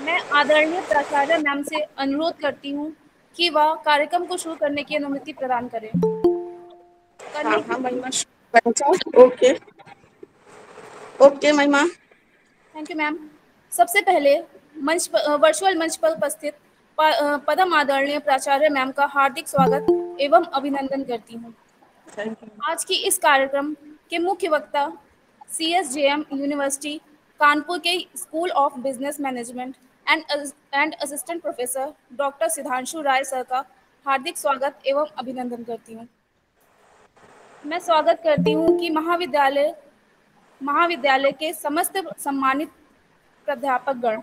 मैं आदरणीय प्राचार्य मैम से अनुरोध करती हूँ कि वह कार्यक्रम को शुरू करने की अनुमति प्रदान करें। हाँ हाँ महिमा, ओके ओके महिमा। Thank you ma'am. सबसे पहले वर्चुअल मंच पर उपस्थित पदम आदरणीय प्राचार्य मैम का हार्दिक स्वागत एवं अभिनंदन करती हूँ। आज की इस कार्यक्रम के मुख्य वक्ता CSJM यूनिवर्सिटी कानपुर के school of business management and assistant professor doctor Siddhanshu Rai sir का हार्दिक स्वागत एवं अभिनंदन करती हूँ। मैं स्वागत करती हूँ कि महाविद्यालय के समस्त सम्मानित प्राध्यापक गण।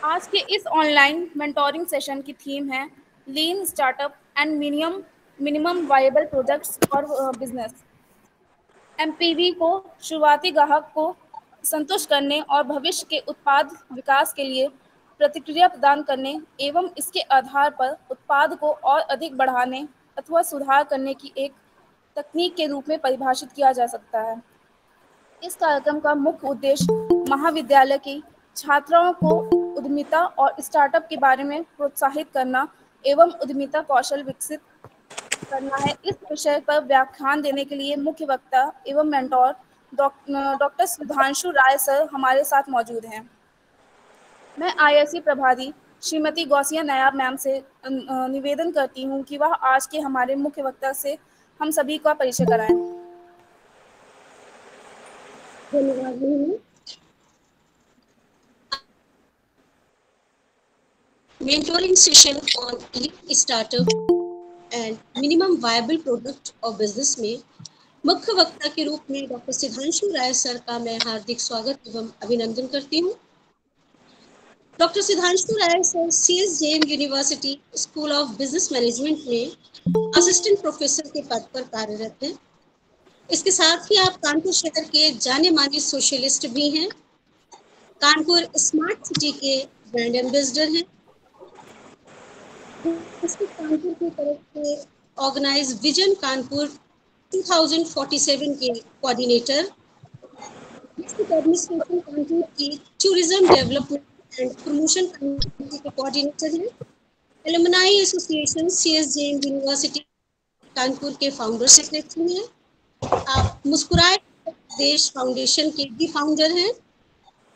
आज के इस ऑनलाइन मेंटोरिंग सेशन की थीम है लीन startup and minimum viable products और बिजनेस। MPV को शुरुआती ग्राहक को संतुष्ट करने और भविष्य के उत्पाद विकास के लिए प्रतिक्रिया प्रदान करने एवं इसके आधार पर उत्पाद को और अधिक बढ़ाने अथवा सुधार करने की एक तकनीक के रूप में परिभाषित किया जा सकता है। इस कार्यक्रम का मुख्य उद्देश्य महाविद्यालय की छात्राओं को उद्यमिता और स्टार्टअप के बारे में प्रोत्साहित करना एवं उद्यमिता कौशल विकसित करना है। इस विषय पर व्याख्यान देने के लिए मुख्य वक्ता एवं mentor doctor Sudhanshu Rai sir हमारे साथ मौजूद हैं। मैं IISc प्रभारी श्रीमती गौसिया नायाब मैम से निवेदन करती हूँ कि वह आज के हमारे मुख्य वक्ता से हम सभी का परिचय कराएं। धन्यवाद। Mentoring session on lean startup and minimum viable product और बिजनेस में मुख्य वक्ता के रूप में डॉक्टर सिद्धांशु राय सर का मैं हार्दिक स्वागत एवं अभिनंदन करती हूँ। Doctor Siddhanshu Rai sir CSJM university school of business management में असिस्टेंट प्रोफेसर के पद पर कार्यरत हैं। इसके साथ ही आप कानपुर शहर के जाने माने सोशलिस्ट भी हैं। कानपुर स्मार्ट सिटी के ब्रांड एम्बेसडर हैं। कानपुर की तरफ से ऑर्गेनाइज विजन कानपुर 2047 के कोऑर्डिनेटर, डिस्ट्रिक्ट एडमिनिस्ट्रेशन कानपुर की tourism development and promotion committee के कोऑर्डिनेटर हैं। Alumni association CSJM university Kanpur के फाउंडर सेक्रेटरी हैं। आप मुस्कुराए देश फाउंडेशन के भी फाउंडर हैं।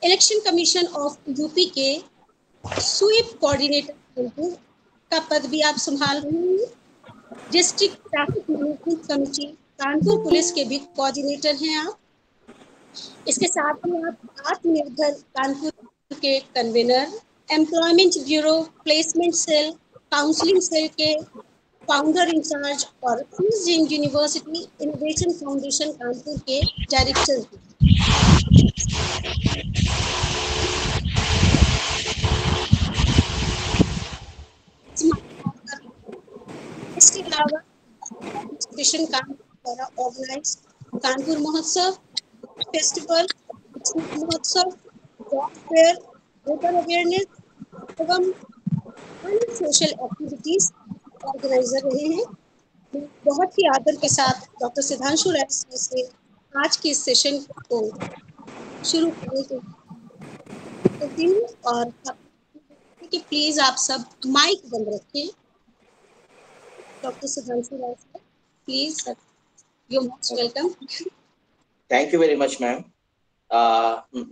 इलेक्शन कमीशन ऑफ यूपी के स्वीप कोऑर्डिनेटर का पद भी आप संभाल रहे हैं। District traffic management committee Kanpur police के भी कोऑर्डिनेटर हैं आप। इसके साथ ही आप आत्मनिर्भर कानपुर के convener, employment bureau, placement cell, counselling cell के फाउंडर इंचार्ज और CSJM university innovation foundation Kanpur के डायरेक्टर हैं। इसके अलावा एडमिनिस्ट्रेशन कानपुर द्वारा ऑर्गेनाइज कानपुर महोत्सव, फेस्टिवल, महोत्सव, जॉब फेयर, वोटर अवेयरनेस एवं अन्य सोशल एक्टिविटीज ऑर्गेनाइजर रहे हैं। मैं बहुत ही आदर के साथ डॉक्टर सिद्धांशु राय सर से आज के इस सेशन को शुरू करने के करती हूँ और कि प्लीज आप सब माइक बंद रखें। Doctor Sudhanshu Rai sir, please you most welcome. Thank you very much ma'am.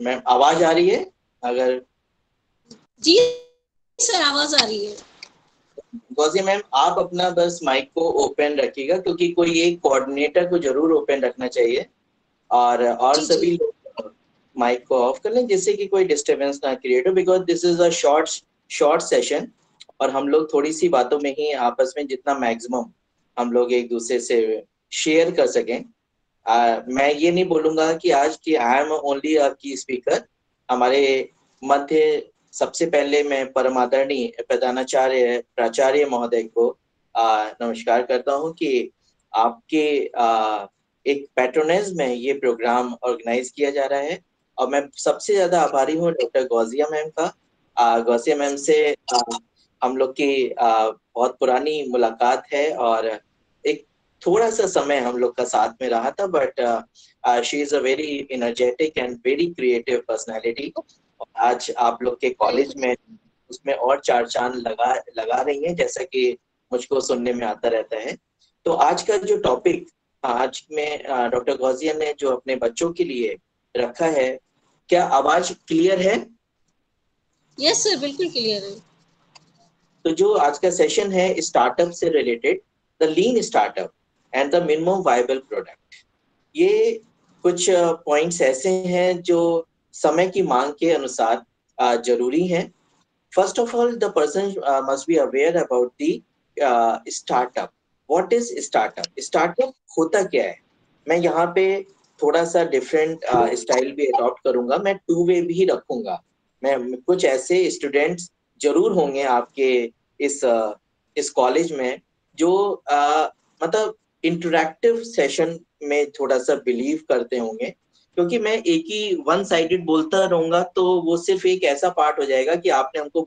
Ma'am आवाज आ रही है? अगर जी सर आवाज आ रही है। गौसिया मैम आप अपना बस माइक को ओपन रखिएगा, क्योंकि कोई एक कोऑर्डिनेटर को जरूर ओपन रखना चाहिए और सभी लोग माइक को ऑफ कर लें, जिससे कि कोई डिस्टरबेंस ना क्रिएट हो, because this is a short session और हम लोग थोड़ी सी बातों में ही आपस में जितना मैक्सिमम हम लोग एक दूसरे से शेयर कर सकें। मैं ये नहीं बोलूंगा कि आज की आई एम ओनली अ की स्पीकर। हमारे मध्य सबसे पहले मैं परमादरणीय प्रधानाचार्य प्राचार्य महोदय को नमस्कार करता हूं कि आपके एक पैट्रोनेज में ये प्रोग्राम ऑर्गेनाइज किया जा रहा है। और मैं सबसे ज्यादा आभारी हूँ डॉक्टर गौसिया मैम का। गौसिया मैम से हम लोग की बहुत पुरानी मुलाकात है और एक थोड़ा सा समय हम लोग का साथ में रहा था, but she is a very energetic and very creative personality. और आज आप लोग के कॉलेज में उसमें और चार चांद लगा रही हैं, जैसा कि मुझको सुनने में आता रहता है। तो आज का जो टॉपिक आज में डॉक्टर गौजिया ने जो अपने बच्चों के लिए रखा है, क्या आवाज क्लियर है? यस सर, बिल्कुल क्लियर है। तो जो आज का सेशन है स्टार्टअप से related, the lean startup and the minimum viable product. ये कुछ पॉइंट्स ऐसे हैं जो समय की मांग के अनुसार जरूरी हैं। First of all, the person must be aware about the startup. What is startup? Startup होता क्या है? मैं यहाँ पे थोड़ा सा डिफरेंट स्टाइल भी अडॉप्ट करूंगा, मैं टू वे भी रखूंगा। मैं कुछ ऐसे स्टूडेंट्स जरूर होंगे आपके इस कॉलेज में जो मतलब इंटरैक्टिव सेशन में थोड़ा सा बिलीव करते होंगे, क्योंकि मैं एक ही वन साइडेड बोलता रहूंगा तो वो सिर्फ एक ऐसा पार्ट हो जाएगा कि आपने हमको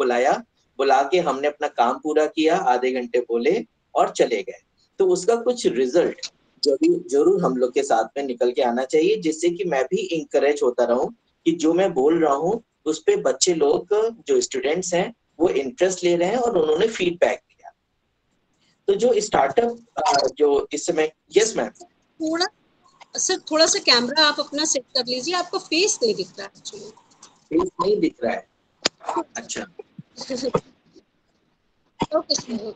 बुला के हमने अपना काम पूरा किया, आधे घंटे बोले और चले गए। तो उसका कुछ रिजल्ट जरूर जरूर हम लोग के साथ में निकल के आना चाहिए, जिससे कि मैं भी इंकरेज होता रहूं कि जो मैं बोल रहा हूँ उस पे बच्चे लोग जो स्टूडेंट्स हैं वो इंटरेस्ट ले रहे हैं और उन्होंने फीडबैक दिया। तो जो स्टार्टअप जो इस समय, यस मैम। थोड़ा सा कैमरा आप अपना सेट कर लीजिए, आपका फेस नहीं दिख रहा है एक्चुअली। फेस नहीं दिख रहा है? अच्छा। Okay sir.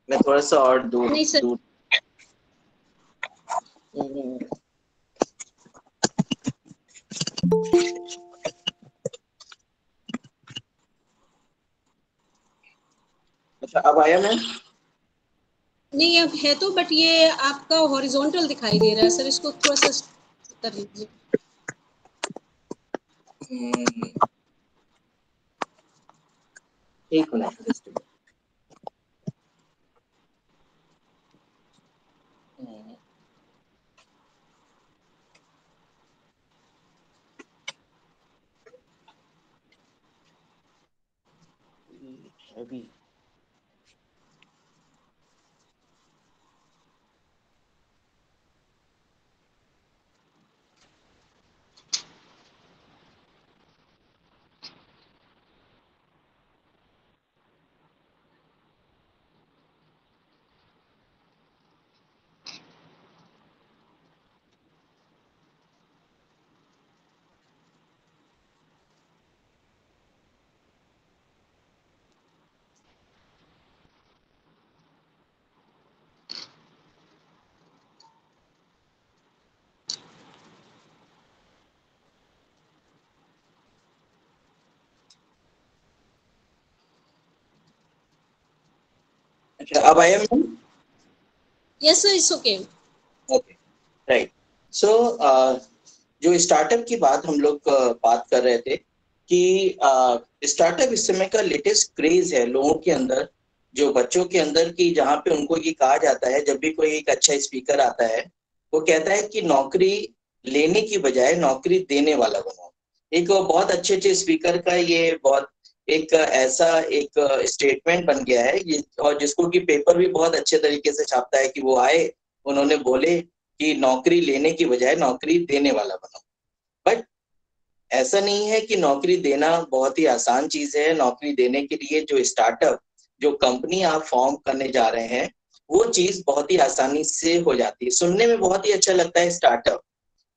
मैं थोड़ा सा और दूर नहीं सर। दूर अच्छा, अब आया मैम? नहीं अब है तो, बट ये आपका हॉरिजॉन्टल दिखाई दे रहा है सर, इसको थोड़ा सा कर लीजिए। एक मिनट। अभी अच्छा, अब आया ma'am? Yes sir, it's okay. Okay, right. So जो स्टार्टअप की बात हम लोग बात कर रहे थे कि स्टार्टअप इस समय का लेटेस्ट क्रेज है लोगों के अंदर, जो बच्चों के अंदर, की जहाँ पे उनको ये कहा जाता है, जब भी कोई एक अच्छा स्पीकर आता है वो कहता है कि नौकरी लेने की बजाय नौकरी देने वाला बनो। एक बहुत अच्छे अच्छे स्पीकर का ये बहुत एक ऐसा एक स्टेटमेंट बन गया है ये, और जिसको कि पेपर भी बहुत अच्छे तरीके से छापता है कि वो आए, उन्होंने बोले कि नौकरी लेने की बजाय नौकरी देने वाला बनो। बट ऐसा नहीं है कि नौकरी देना बहुत ही आसान चीज है। नौकरी देने के लिए जो स्टार्टअप, जो कंपनी आप फॉर्म करने जा रहे हैं, वो चीज बहुत ही आसानी से हो जाती है। सुनने में बहुत ही अच्छा लगता है स्टार्टअप,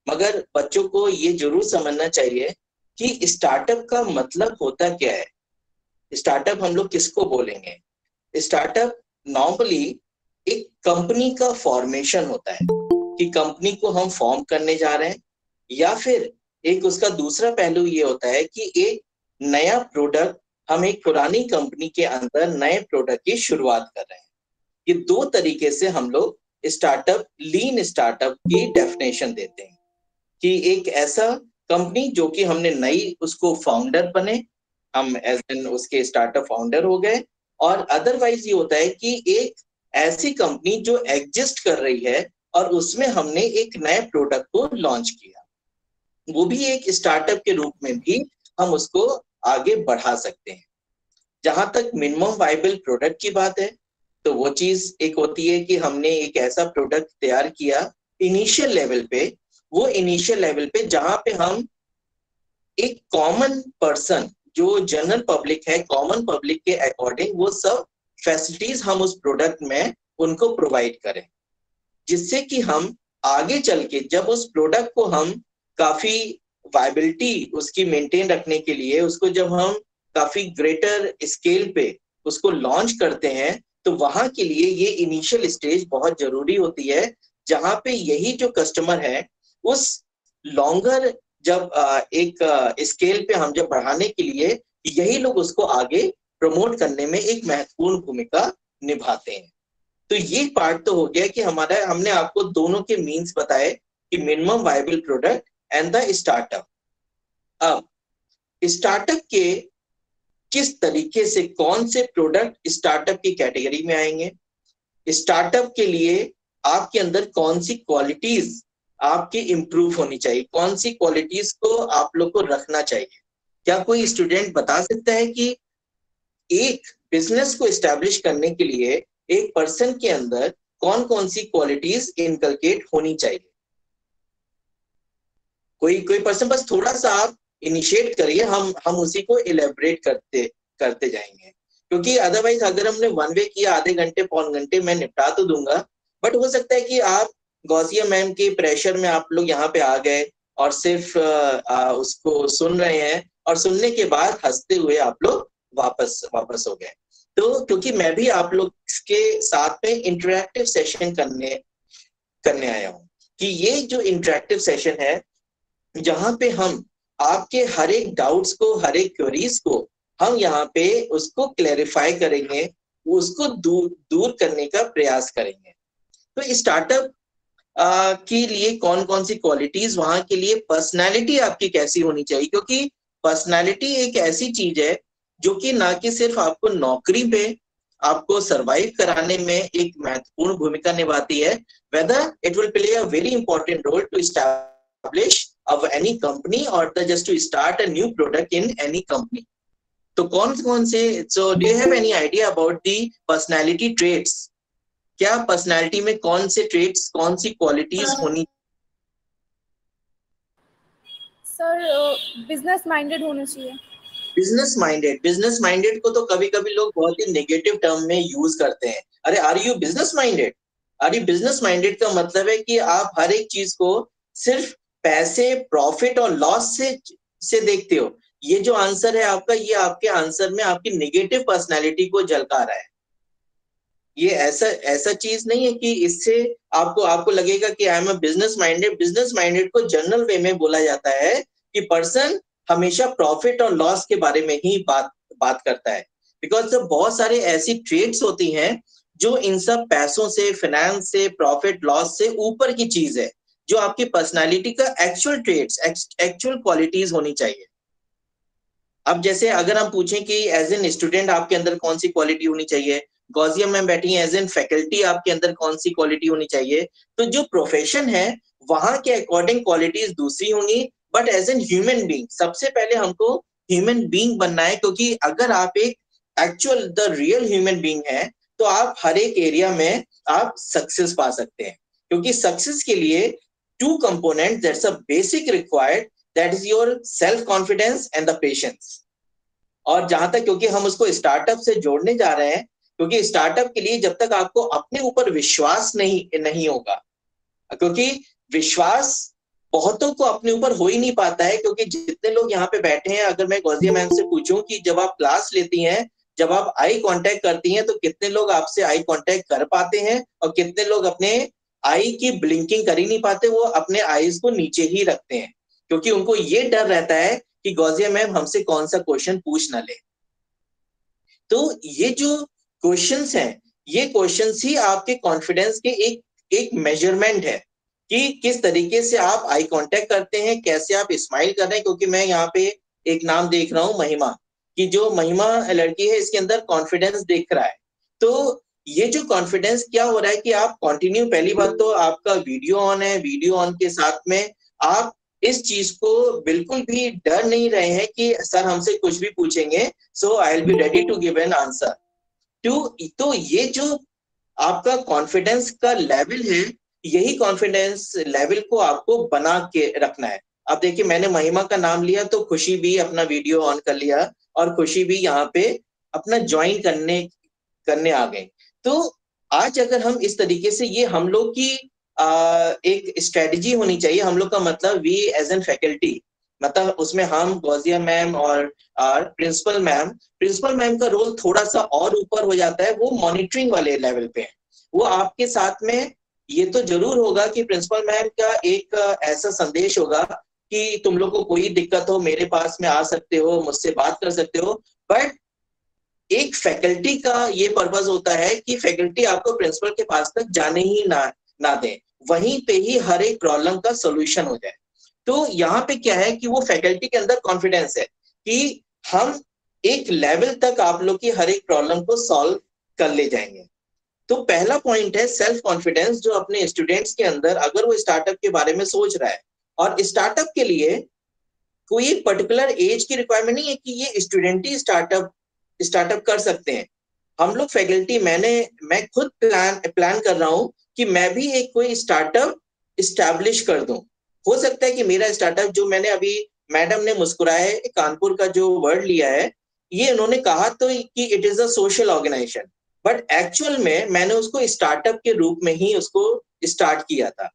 मगर बच्चों को ये जरूर समझना चाहिए कि स्टार्टअप का मतलब होता क्या है। स्टार्टअप हम लोग किसको बोलेंगे? स्टार्टअप नॉर्मली एक कंपनी का फॉर्मेशन होता है कि कंपनी को हम फॉर्म करने जा रहे हैं, या फिर एक उसका दूसरा पहलू ये होता है कि एक नया प्रोडक्ट, हम एक पुरानी कंपनी के अंदर नए प्रोडक्ट की शुरुआत कर रहे हैं। ये दो तरीके से हम लोग स्टार्टअप, लीन स्टार्टअप की डेफिनेशन देते हैं कि एक ऐसा कंपनी जो कि हमने नई उसको फाउंडर बने, हम एज एन उसके स्टार्टअप फाउंडर हो गए। और अदरवाइज ये होता है कि एक ऐसी कंपनी जो एग्जिस्ट कर रही है और उसमें हमने एक नए प्रोडक्ट को लॉन्च किया, वो भी एक स्टार्टअप के रूप में भी हम उसको आगे बढ़ा सकते हैं। जहां तक मिनिमम वाइबल प्रोडक्ट की बात है, तो वो चीज एक होती है कि हमने एक ऐसा प्रोडक्ट तैयार किया इनिशियल लेवल पे वो इनिशियल लेवल पे जहां पे हम एक कॉमन पर्सन जो जनरल पब्लिक है, कॉमन पब्लिक के अकॉर्डिंग वो सब फैसिलिटीज हम उस प्रोडक्ट में उनको प्रोवाइड करें, जिससे कि हम आगे चल के जब उस प्रोडक्ट को हम काफी वायबिलिटी उसकी मेंटेन रखने के लिए उसको जब हम काफी ग्रेटर स्केल पे उसको लॉन्च करते हैं, तो वहां के लिए ये इनिशियल स्टेज बहुत जरूरी होती है, जहां पे यही जो कस्टमर है उस लॉन्गर जब एक स्केल पे हम जब बढ़ाने के लिए यही लोग उसको आगे प्रमोट करने में एक महत्वपूर्ण भूमिका निभाते हैं। तो ये पार्ट तो हो गया कि हमारा हमने आपको दोनों के मीन्स बताए कि minimum viable product and the startup. अब स्टार्टअप के किस तरीके से कौन से प्रोडक्ट स्टार्टअप की कैटेगरी में आएंगे, स्टार्टअप के लिए आपके अंदर कौन सी क्वालिटीज आपकी इंप्रूव होनी चाहिए, कौन सी क्वालिटीज को आप लोग को रखना चाहिए। क्या कोई स्टूडेंट बता सकता है कि एक बिजनेस को एस्टैब्लिश करने के लिए एक पर्सन के अंदर कौन कौन सी क्वालिटीज इनकलकेट होनी चाहिए? कोई पर्सन बस थोड़ा सा आप इनिशिएट करिए, हम उसी को इलेबरेट करते जाएंगे, क्योंकि अदरवाइज अगर हमने वन वे किया आधे घंटे पौन घंटे में निपटा तो दूंगा, बट हो सकता है कि आप गौसिया मैम के प्रेशर में आप लोग यहाँ पे आ गए और सिर्फ उसको सुन रहे हैं और सुनने के बाद हंसते हुए आप लोग वापस हो गए। तो क्योंकि मैं भी आप लोग के साथ में इंटरेक्टिव सेशन करने आया हूँ कि ये जो इंटरेक्टिव सेशन है जहां पे हम आपके हर एक डाउट्स को, हर एक क्वेरीज को हम यहाँ पे उसको क्लैरिफाई करेंगे, उसको दूर करने का प्रयास करेंगे। तो स्टार्टअप के लिए कौन कौन सी क्वालिटीज, वहां के लिए पर्सनालिटी आपकी कैसी होनी चाहिए, क्योंकि पर्सनालिटी एक ऐसी चीज है जो कि ना कि सिर्फ आपको नौकरी पे आपको सरवाइव कराने में एक महत्वपूर्ण भूमिका निभाती है, whether it will play a very important role to establish of any company or just to start a new product in any company. तो कौन से, so do you have any idea about the personality traits? क्या personality में कौन से traits, कौन सी qualities होनी? Sir business minded होना चाहिए। बिजनेस माइंडेड को तो कभी कभी लोग बहुत ही नेगेटिव टर्म में यूज करते हैं। अरे आर यू बिजनेस माइंडेड? अरे बिजनेस माइंडेड का मतलब है कि आप हर एक चीज को सिर्फ पैसे, प्रॉफिट और लॉस से देखते हो। ये जो आंसर है आपका, ये आपके आंसर में आपकी नेगेटिव पर्सनालिटी को झलका रहा है। ये ऐसा चीज नहीं है कि इससे आपको लगेगा कि I am a business minded. Business minded को जनरल वे में बोला जाता है कि पर्सन हमेशा प्रॉफिट और लॉस के बारे में ही बात करता है, बिकॉज बहुत सारे ऐसी ट्रेड्स होती हैं जो इन सब पैसों से, फाइनेंस से, प्रॉफिट लॉस से ऊपर की चीज है, जो आपकी पर्सनालिटी का एक्चुअल ट्रेट्स, एक्चुअल क्वालिटीज होनी चाहिए। अब जैसे अगर हम पूछें कि एज एन स्टूडेंट आपके अंदर कौन सी क्वालिटी होनी चाहिए, गौसिया मैम बैठी हैं, एज एन फैकल्टी आपके अंदर कौन सी क्वालिटी होनी चाहिए, तो जो प्रोफेशन है वहां के अकॉर्डिंग क्वालिटीज दूसरी होंगी, but as an human being सबसे पहले हमको ह्यूमन बीइंग बनना है, क्योंकि अगर आप एक actual the real human being है तो आप हर एक एरिया में आप सक्सेस पा सकते हैं, क्योंकि सक्सेस के लिए two components that's a basic required, that is your self confidence and the patience। और जहां तक, क्योंकि हम उसको स्टार्टअप से जोड़ने जा रहे हैं, क्योंकि स्टार्टअप के लिए जब तक आपको अपने ऊपर विश्वास नहीं होगा, क्योंकि विश्वास बहुतों को अपने ऊपर हो ही नहीं पाता है, क्योंकि जितने लोग यहाँ पे बैठे हैं, अगर मैं गौसिया मैम से पूछूं कि जब आप क्लास लेती हैं, जब आप आई कांटेक्ट करती हैं, तो कितने लोग आपसे आई कांटेक्ट कर पाते हैं और कितने लोग अपने आई की ब्लिंकिंग कर ही नहीं पाते, वो अपने आईज को नीचे ही रखते हैं, क्योंकि उनको ये डर रहता है कि गौसिया मैम हमसे कौन सा क्वेश्चन पूछ ना ले। तो ये जो क्वेश्चंस हैं, ये क्वेश्चंस ही आपके कॉन्फिडेंस के एक मेजरमेंट है कि किस तरीके से आप आई कांटेक्ट करते हैं, कैसे आप स्माइल कर रहे हैं। क्योंकि मैं यहाँ पे एक नाम देख रहा हूँ, महिमा, कि जो महिमा लड़की है इसके अंदर कॉन्फिडेंस दिख रहा है। तो ये जो कॉन्फिडेंस क्या हो रहा है कि आप कंटिन्यू, पहली बात तो आपका वीडियो ऑन है, वीडियो ऑन के साथ में आप इस चीज को बिल्कुल भी डर नहीं रहे हैं कि सर हमसे कुछ भी पूछेंगे, so I will be ready to give an answer. तो ये जो आपका कॉन्फिडेंस का लेवल है, यही कॉन्फिडेंस लेवल को आपको बना के रखना है। अब देखिए, मैंने महिमा का नाम लिया तो खुशी भी अपना वीडियो ऑन कर लिया और खुशी भी यहाँ पे अपना ज्वाइन करने आ गए। तो आज अगर हम इस तरीके से, ये हम लोग की एक स्ट्रेटजी होनी चाहिए। हम लोग का मतलब वी एज एन फैकल्टी, मतलब उसमें हम गौजिया मैम और प्रिंसिपल मैम का रोल थोड़ा सा और ऊपर हो जाता है, वो मॉनिटरिंग वाले लेवल पे है। वो आपके साथ में ये तो जरूर होगा कि प्रिंसिपल मैम का एक ऐसा संदेश होगा कि तुम लोग को कोई दिक्कत हो मेरे पास में आ सकते हो, मुझसे बात कर सकते हो। बट एक फैकल्टी का ये पर्पस होता है कि फैकल्टी आपको प्रिंसिपल के पास तक जाने ही ना दें, वहीं पे ही हर एक प्रॉब्लम का सोल्यूशन हो जाए। तो यहाँ पे क्या है कि वो फैकल्टी के अंदर कॉन्फिडेंस है कि हम एक लेवल तक आप लोग की हर एक प्रॉब्लम को सॉल्व कर ले जाएंगे। तो पहला पॉइंट है सेल्फ कॉन्फिडेंस, जो अपने स्टूडेंट्स के अंदर, अगर वो स्टार्टअप के बारे में सोच रहा है, और स्टार्टअप के लिए कोई एक पर्टिकुलर एज की रिक्वायरमेंट नहीं है कि ये स्टूडेंट ही स्टार्टअप कर सकते हैं। हम लोग फैकल्टी, मैं खुद प्लान कर रहा हूं कि मैं भी एक कोई स्टार्टअप इस्टेब्लिश कर दूं। हो सकता है कि मेरा स्टार्टअप, जो मैंने अभी मैडम ने मुस्कुराए कानपुर का जो वर्ड लिया है, ये उन्होंने कहा तो कि it is a social organization, but actual में मैंने उसको स्टार्टअप के रूप में ही उसको स्टार्ट किया था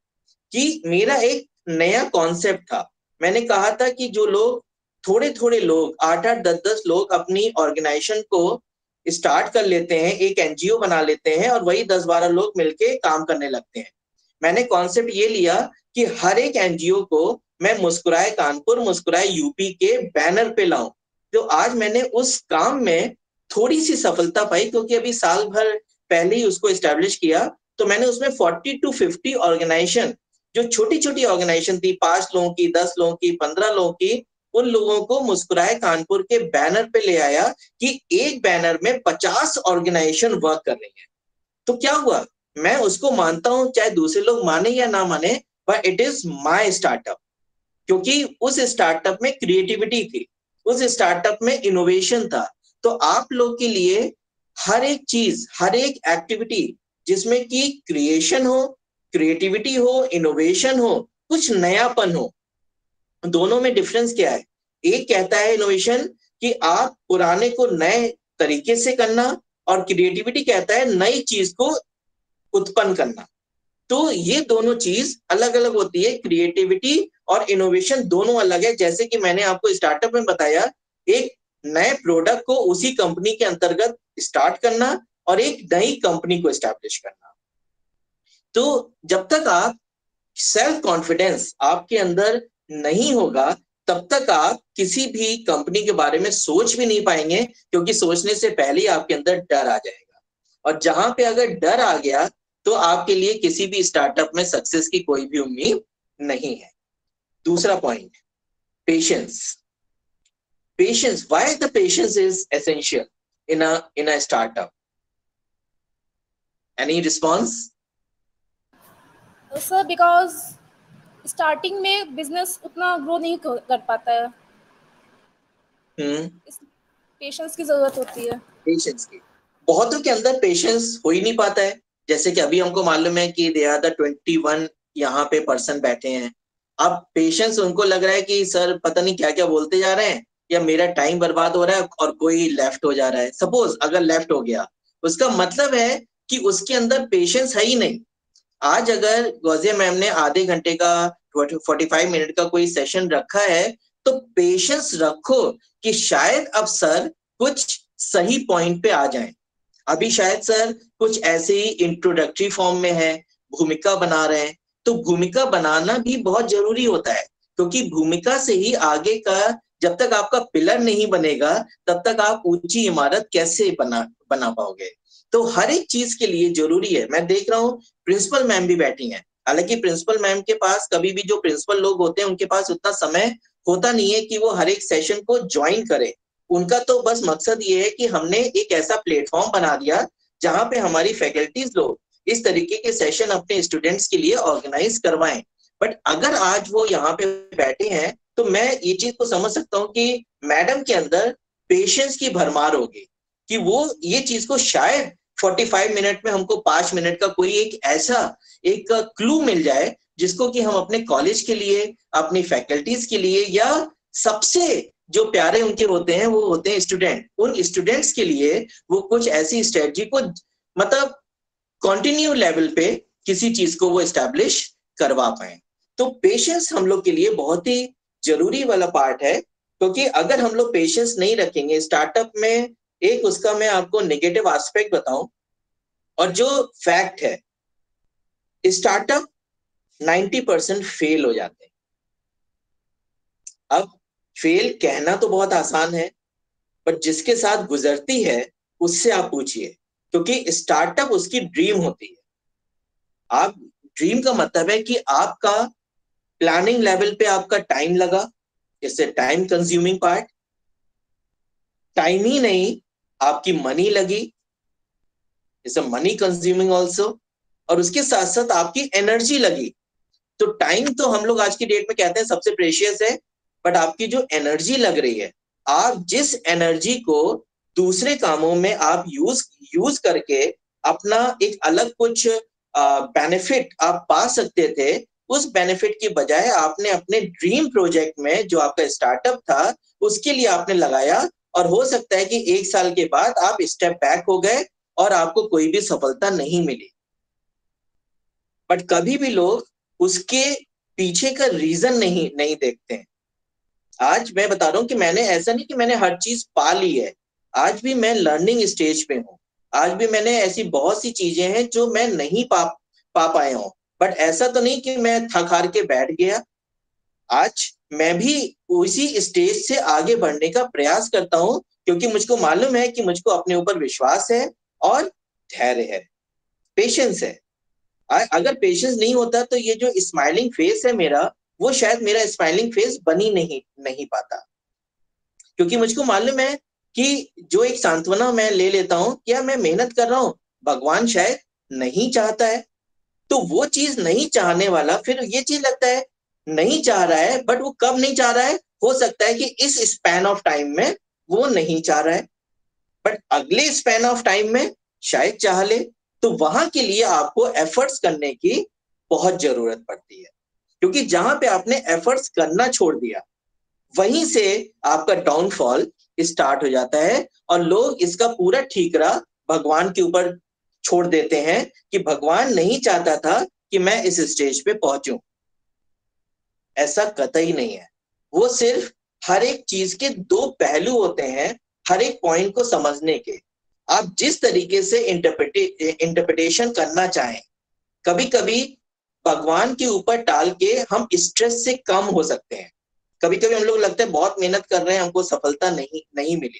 कि मेरा एक नया कॉन्सेप्ट था। मैंने कहा था कि जो लोग थोड़े थोड़े लोग 8-8 10-10 लोग अपनी ऑर्गेनाइजेशन को स्टार्ट कर लेते हैं, एक एनजीओ बना लेते हैं और वही 10-12 लोग मिलके काम करने लगते हैं। मैंने कॉन्सेप्ट ये लिया कि हर एक एनजीओ को मैं मुस्कुराए कानपुर, मुस्कुराए यूपी के बैनर पे लाऊं। तो आज मैंने उस काम में थोड़ी सी सफलता पाई, क्योंकि अभी साल भर पहले ही उसको एस्टेब्लिश किया। तो मैंने उसमें 40 to 50 ऑर्गेनाइजेशन, जो छोटी छोटी ऑर्गेनाइजेशन थी, 5 लोगों की, 10 लोगों की, 15 लोगों की, उन लोगों को मुस्कुराए कानपुर के बैनर पे ले आया कि एक बैनर में 50 ऑर्गेनाइजेशन वर्क कर रही है। तो क्या हुआ, मैं उसको मानता हूं, चाहे दूसरे लोग माने या ना माने, but it is my startup. क्योंकि उस स्टार्टअप में क्रिएटिविटी थी, उस स्टार्टअप में इनोवेशन था। तो आप लोग के लिए हर एक चीज, हर एक एक्टिविटी जिसमें कि क्रिएशन हो, क्रिएटिविटी हो, इनोवेशन हो, कुछ नयापन हो, दोनों में डिफरेंस क्या है? एक कहता है इनोवेशन कि आप पुराने को नए तरीके से करना, और क्रिएटिविटी कहता है नई चीज को उत्पन्न करना। तो ये दोनों चीज अलग अलग होती है, क्रिएटिविटी और इनोवेशन दोनों अलग है। जैसे कि मैंने आपको स्टार्टअप में बताया, एक नए प्रोडक्ट को उसी कंपनी के अंतर्गत स्टार्ट करना और एक नई कंपनी को एस्टैब्लिश करना। तो जब तक आप सेल्फ कॉन्फिडेंस आपके अंदर नहीं होगा, तब तक आप किसी भी कंपनी के बारे में सोच भी नहीं पाएंगे, क्योंकि सोचने से पहले ही आपके अंदर डर आ जाएगा। और जहां पे अगर डर आ गया तो आपके लिए किसी भी स्टार्टअप में सक्सेस की कोई भी उम्मीद नहीं है। दूसरा point, patience. Patience, why the patience is essential in a startup? Any response? Sir because starting में बिजनेस उतना ग्रो नहीं कर पाता है, पेशेंस की जरूरत होती है। पेशेंस की, बहुतों के अंदर पेशेंस हो ही नहीं पाता है। जैसे कि अभी हमको मालूम है कि दे आर द 21 यहाँ पे पर्सन बैठे हैं। अब पेशेंस उनको लग रहा है कि सर पता नहीं क्या क्या बोलते जा रहे हैं, या मेरा टाइम बर्बाद हो रहा है और कोई लेफ्ट हो जा रहा है। सपोज अगर लेफ्ट हो गया, उसका मतलब है कि उसके अंदर पेशेंस है ही नहीं। आज अगर गौजिया मैम ने आधे घंटे का 45 मिनट का कोई सेशन रखा है, तो पेशेंस रखो कि शायद अब सर कुछ सही पॉइंट पे आ जाएं। अभी शायद सर कुछ ऐसे ही इंट्रोडक्टरी फॉर्म में है, भूमिका बना रहे हैं। तो भूमिका बनाना भी बहुत जरूरी होता है, क्योंकि भूमिका से ही आगे का, जब तक आपका पिलर नहीं बनेगा तब तक आप ऊंची इमारत कैसे बना पाओगे। तो हर एक चीज के लिए जरूरी है। मैं देख रहा हूँ प्रिंसिपल मैम भी बैठी हैं। हालांकि प्रिंसिपल मैम के पास, कभी भी जो प्रिंसिपल लोग होते हैं उनके पास उतना समय होता नहीं है कि वो हर एक सेशन को ज्वाइन करे। उनका तो बस मकसद ये है कि हमने एक ऐसा प्लेटफॉर्म बना दिया जहां पे हमारी फैकल्टीज लोग इस तरीके के सेशन अपने स्टूडेंट्स के लिए ऑर्गेनाइज करवाएं। बट अगर आज वो यहाँ पे बैठे हैं, तो मैं ये चीज को समझ सकता हूँ कि मैडम के अंदर पेशेंस की भरमार होगी, कि वो ये चीज को शायद 45 मिनट में हमको 5 मिनट का कोई एक ऐसा एक क्लू मिल जाए जिसको कि हम अपने कॉलेज के लिए, अपनी फैकल्टीज के लिए, या सबसे जो प्यारे उनके होते हैं वो होते हैं स्टूडेंट, उन स्टूडेंट्स के लिए वो कुछ ऐसी स्ट्रेटजी को मतलब कंटिन्यू लेवल पे किसी चीज को वो एस्टैब्लिश करवा पाए। तो पेशेंस हम लोग के लिए बहुत ही जरूरी वाला पार्ट है, क्योंकि अगर हम लोग पेशेंस नहीं रखेंगे स्टार्टअप में, एक उसका मैं आपको नेगेटिव एस्पेक्ट बताऊं और जो फैक्ट है, स्टार्टअप 90% फेल हो जाते हैं। अब फेल कहना तो बहुत आसान है, पर जिसके साथ गुजरती है उससे आप पूछिए, क्योंकि स्टार्टअप उसकी ड्रीम होती है। आप ड्रीम का मतलब है कि आपका प्लानिंग लेवल पे आपका टाइम लगा, इससे टाइम कंज्यूमिंग पार्ट, टाइम ही नहीं आपकी मनी लगी, इट्स मनी कंज्यूमिंग ऑल्सो, और उसके साथ साथ आपकी एनर्जी लगी। तो टाइम तो हम लोग आज की डेट में कहते हैं सबसे प्रेशियस है, बट आपकी जो एनर्जी लग रही है, आप जिस एनर्जी को दूसरे कामों में आप यूज करके अपना एक अलग कुछ बेनिफिट आप पा सकते थे, उस बेनिफिट की बजाय आपने अपने ड्रीम प्रोजेक्ट में जो आपका स्टार्टअप था उसके लिए आपने लगाया, और हो सकता है कि 1 साल के बाद आप स्टेप बैक हो गए और आपको कोई भी सफलता नहीं मिली। बट कभी भी लोग उसके पीछे का रीजन नहीं देखते हैं। आज मैं बता रहा हूं कि मैंने ऐसा नहीं कि मैंने हर चीज पा ली है, आज भी मैं लर्निंग स्टेज पे हूँ, आज भी मैंने ऐसी बहुत सी चीजें हैं जो मैं नहीं पा पाया हूं, बट ऐसा तो नहीं कि मैं थक हार के बैठ गया। आज मैं भी उसी स्टेज से आगे बढ़ने का प्रयास करता हूं, क्योंकि मुझको मालूम है कि मुझको अपने ऊपर विश्वास है और धैर्य है, पेशेंस है। अगर पेशेंस नहीं होता तो ये जो स्माइलिंग फेस है मेरा, वो शायद मेरा स्माइलिंग फेस बन ही नहीं पाता, क्योंकि मुझको मालूम है कि जो एक सांत्वना मैं ले लेता हूं, क्या मैं मेहनत कर रहा हूं, भगवान शायद नहीं चाहता है, तो वो चीज नहीं चाहने वाला फिर ये चीज लगता है नहीं चाह रहा है, बट वो कब नहीं चाह रहा है, हो सकता है कि इस स्पैन ऑफ टाइम में वो नहीं चाह रहा है, बट अगले स्पैन ऑफ टाइम में शायद चाह ले। तो वहां के लिए आपको एफर्ट्स करने की बहुत जरूरत पड़ती है, क्योंकि जहां पे आपने एफर्ट्स करना छोड़ दिया वहीं से आपका डाउनफॉल स्टार्ट हो जाता है, और लोग इसका पूरा ठीकरा भगवान के ऊपर छोड़ देते हैं कि भगवान नहीं चाहता था कि मैं इस स्टेज पे पहुंचूं। ऐसा कतई नहीं है, वो सिर्फ हर एक चीज के 2 पहलू होते हैं, हर एक पॉइंट को समझने के। आप जिस तरीके से इंटरप्रिटेशन करना चाहें, कभी कभी भगवान के ऊपर टाल के हम स्ट्रेस से कम हो सकते हैं। कभी कभी हम लोग लगता है बहुत मेहनत कर रहे हैं, हमको सफलता नहीं मिली,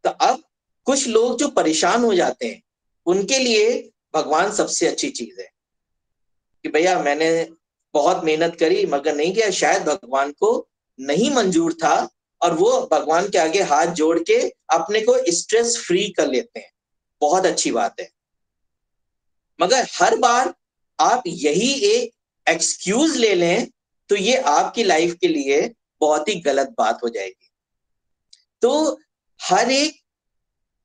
तो अब कुछ लोग जो परेशान हो जाते हैं उनके लिए भगवान सबसे अच्छी चीज है कि भैया मैंने बहुत मेहनत करी मगर नहीं किया, शायद भगवान को नहीं मंजूर था, और वो भगवान के आगे हाथ जोड़ के अपने को स्ट्रेस फ्री कर लेते हैं। बहुत अच्छी बात है, मगर हर बार आप यही एक एक्सक्यूज ले लें तो ये आपकी लाइफ के लिए बहुत ही गलत बात हो जाएगी। तो हर एक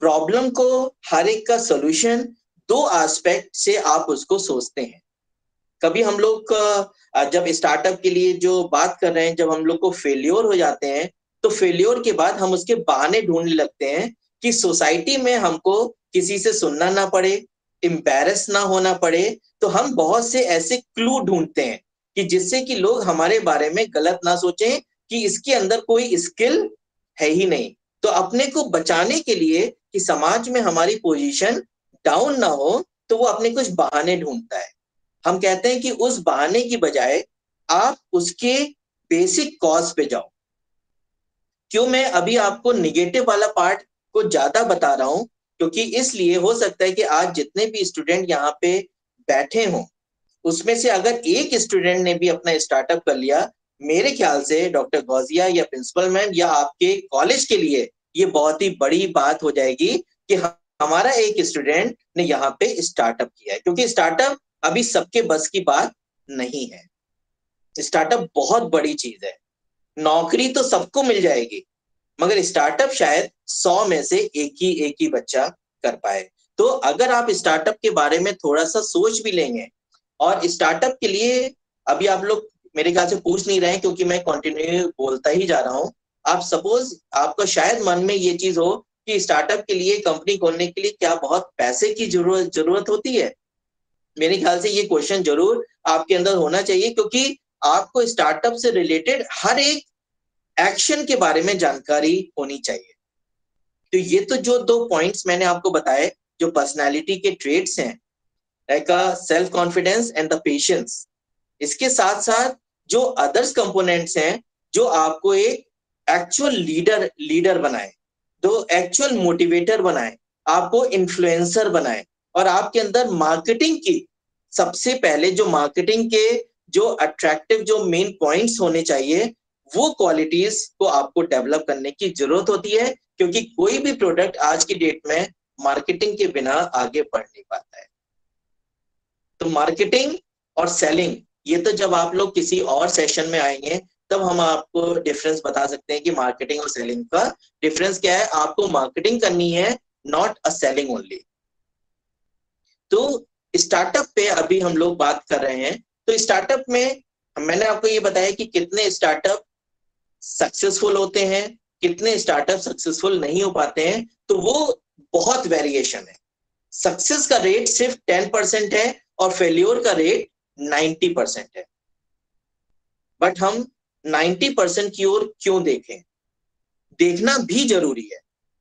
प्रॉब्लम को, हर एक का सॉल्यूशन 2 एस्पेक्ट से आप उसको सोचते हैं। कभी हम लोग जब स्टार्टअप के लिए जो बात कर रहे हैं, जब हम लोग को फेल्योर हो जाते हैं तो फेल्योर के बाद हम उसके बहाने ढूंढने लगते हैं कि सोसाइटी में हमको किसी से सुनना ना पड़े, एम्बैरस ना होना पड़े, तो हम बहुत से ऐसे क्लू ढूंढते हैं कि जिससे कि लोग हमारे बारे में गलत ना सोचें कि इसके अंदर कोई स्किल है ही नहीं। तो अपने को बचाने के लिए कि समाज में हमारी पोजीशन डाउन ना हो, तो वो अपने कुछ बहाने ढूंढता है। हम कहते हैं कि उस बहाने की बजाय आप उसके बेसिक कॉज पे जाओ। क्यों मैं अभी आपको निगेटिव वाला पार्ट को ज्यादा बता रहा हूं, क्योंकि इसलिए हो सकता है कि आज जितने भी स्टूडेंट यहाँ पे बैठे हों उसमें से अगर एक स्टूडेंट ने भी अपना स्टार्टअप कर लिया, मेरे ख्याल से डॉक्टर गौजिया या प्रिंसिपल मैम या आपके कॉलेज के लिए ये बहुत ही बड़ी बात हो जाएगी कि हमारा एक स्टूडेंट ने यहाँ पे स्टार्टअप किया है। क्योंकि स्टार्टअप अभी सबके बस की बात नहीं है, स्टार्टअप बहुत बड़ी चीज है। नौकरी तो सबको मिल जाएगी, मगर स्टार्टअप शायद 100 में से एक ही बच्चा कर पाए। तो अगर आप स्टार्टअप के बारे में थोड़ा सा सोच भी लेंगे, और स्टार्टअप के लिए अभी आप लोग मेरे ख्याल से पूछ नहीं रहे हैं क्योंकि मैं कंटिन्यू बोलता ही जा रहा हूं। आप सपोज आपको शायद मन में ये चीज हो कि स्टार्टअप के लिए, कंपनी खोलने के लिए क्या बहुत पैसे की जरूरत होती है। मेरे ख्याल से ये क्वेश्चन जरूर आपके अंदर होना चाहिए, क्योंकि आपको स्टार्टअप से रिलेटेड हर एक एक्शन के बारे में जानकारी होनी चाहिए। तो ये तो जो 2 पॉइंट्स मैंने आपको बताए, जो पर्सनालिटी के ट्रेट्स हैं, like self confidence and the patience, इसके साथ साथ जो अदर्स कंपोनेंट्स हैं जो आपको एक एक्चुअल लीडर बनाए, तो एक्चुअल मोटिवेटर बनाए, आपको इन्फ्लुएंसर बनाए, और आपके अंदर मार्केटिंग की सबसे पहले जो मार्केटिंग के जो अट्रैक्टिव जो मेन पॉइंट्स होने चाहिए, वो क्वालिटीज को आपको डेवलप करने की जरूरत होती है, क्योंकि कोई भी प्रोडक्ट आज की डेट में मार्केटिंग के बिना आगे बढ़ नहीं पाता है। तो मार्केटिंग और सेलिंग, ये तो जब आप लोग किसी और सेशन में आएंगे तब हम आपको डिफरेंस बता सकते हैं कि मार्केटिंग और सेलिंग का डिफरेंस क्या है। आपको मार्केटिंग करनी है, नॉट अ सेलिंग ओनली। तो स्टार्टअप पे अभी हम लोग बात कर रहे हैं। तो स्टार्टअप में मैंने आपको ये बताया कि कितने स्टार्टअप सक्सेसफुल होते हैं, कितने स्टार्टअप सक्सेसफुल नहीं हो पाते हैं, तो वो बहुत वेरिएशन है। सक्सेस का रेट सिर्फ 10% है और फेल्योर का रेट 90% है। बट हम 90% की ओर क्यों देखें? देखना भी जरूरी है।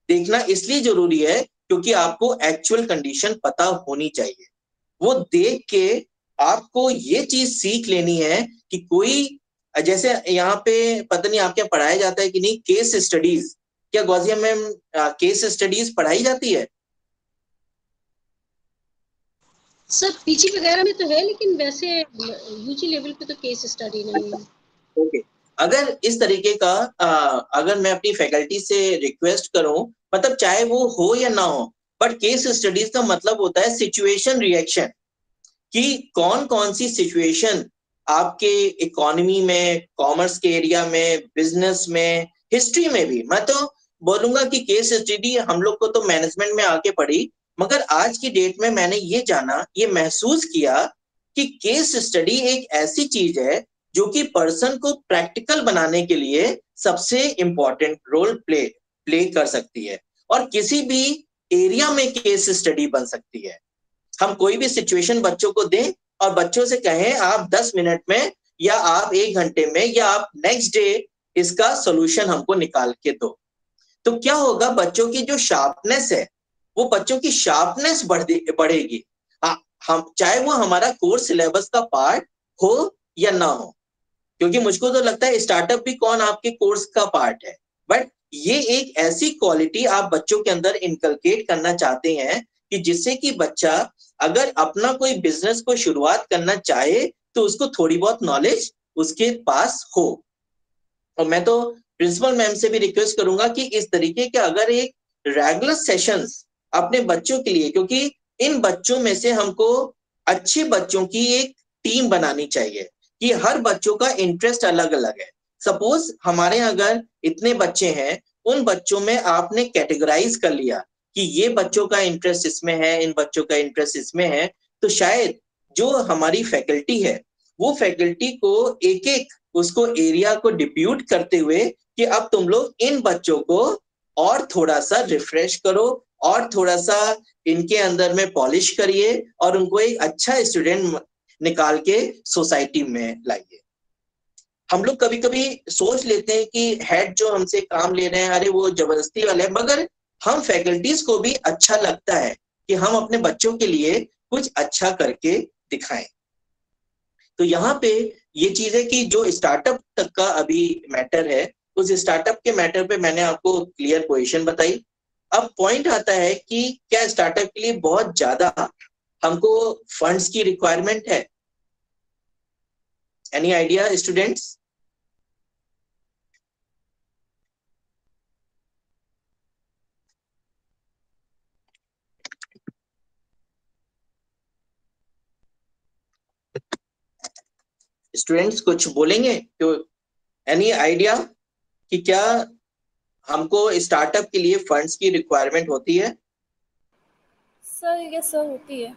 देखना इसलिए जरूरी है क्योंकि आपको एक्चुअल कंडीशन पता होनी चाहिए। वो देख के आपको ये चीज सीख लेनी है कि कोई, जैसे यहाँ पे पता नहीं आपके पढ़ाया जाता है कि नहीं, केस स्टडीज, क्या गौजिया मैम केस स्टडीज पढ़ाई जाती है? सर पीजी वगैरह में तो है, लेकिन वैसे यूजी लेवल पे तो केस स्टडी नहीं है। ओके, अगर इस तरीके का अगर मैं अपनी फैकल्टी से रिक्वेस्ट करूं, मतलब चाहे वो हो या ना हो, बट केस स्टडीज का मतलब होता है सिचुएशन रिएक्शन, कि कौन कौन सी सिचुएशन आपके इकोनॉमी में, कॉमर्स के एरिया में, बिजनेस में, हिस्ट्री में भी। मैं तो बोलूंगा कि केस स्टडी हम लोग को तो मैनेजमेंट में आके पढ़ी, मगर आज की डेट में मैंने ये जाना, ये महसूस किया कि केस स्टडी एक ऐसी चीज है जो कि पर्सन को प्रैक्टिकल बनाने के लिए सबसे इंपॉर्टेंट रोल प्ले कर सकती है, और किसी भी एरिया में केस स्टडी बन सकती है। हम कोई भी सिचुएशन बच्चों को दें और बच्चों से कहें आप 10 मिनट में, या आप 1 घंटे में, या आप नेक्स्ट डे इसका सोल्यूशन हमको निकाल के दो, तो क्या होगा, बच्चों की जो शार्पनेस है, वो बच्चों की शार्पनेस बढ़ेगी। हम चाहे वो हमारा कोर्स सिलेबस का पार्ट हो या ना हो, क्योंकि मुझको तो लगता है स्टार्टअप भी कौन आपके कोर्स का पार्ट है, बट ये एक ऐसी क्वालिटी आप बच्चों के अंदर इनकलकेट करना चाहते हैं कि जिससे कि बच्चा अगर अपना कोई बिजनेस को शुरुआत करना चाहे तो उसको थोड़ी बहुत नॉलेज उसके पास हो। और मैं तो प्रिंसिपल मैम से भी रिक्वेस्ट करूंगा कि इस तरीके के अगर एक रेगुलर सेशंस अपने बच्चों के लिए, क्योंकि इन बच्चों में से हमको अच्छे बच्चों की एक टीम बनानी चाहिए कि हर बच्चों का इंटरेस्ट अलग अलग है। सपोज हमारे अगर इतने बच्चे हैं, उन बच्चों में आपने कैटेगराइज कर लिया कि ये बच्चों का इंटरेस्ट इसमें है, इन बच्चों का इंटरेस्ट इसमें है, तो शायद जो हमारी फैकल्टी है वो फैकल्टी को एक एक उसको एरिया को डिप्यूट करते हुए कि अब तुम लोग इन बच्चों को और थोड़ा सा रिफ्रेश करो, और थोड़ा सा इनके अंदर में पॉलिश करिए, और उनको एक अच्छा स्टूडेंट निकाल के सोसाइटी में लाइए। हम लोग कभी कभी सोच लेते हैं कि हेड जो हमसे काम ले रहे हैं, अरे वो जबरदस्ती वाले हैं, मगर हम फैकल्टीज को भी अच्छा लगता है कि हम अपने बच्चों के लिए कुछ अच्छा करके दिखाएं। तो यहाँ पे ये चीज है कि जो स्टार्टअप तक का अभी मैटर है, उस स्टार्टअप के मैटर पे मैंने आपको क्लियर पोजीशन बताई। अब पॉइंट आता है कि क्या स्टार्टअप के लिए बहुत ज्यादा हमको फंड्स की रिक्वायरमेंट है? Any idea students? स्टूडेंट्स कुछ बोलेंगे? तो एनी आइडिया कि क्या हमको स्टार्टअप के लिए फंड्स की रिक्वायरमेंट होती है? सर यस सर होती है।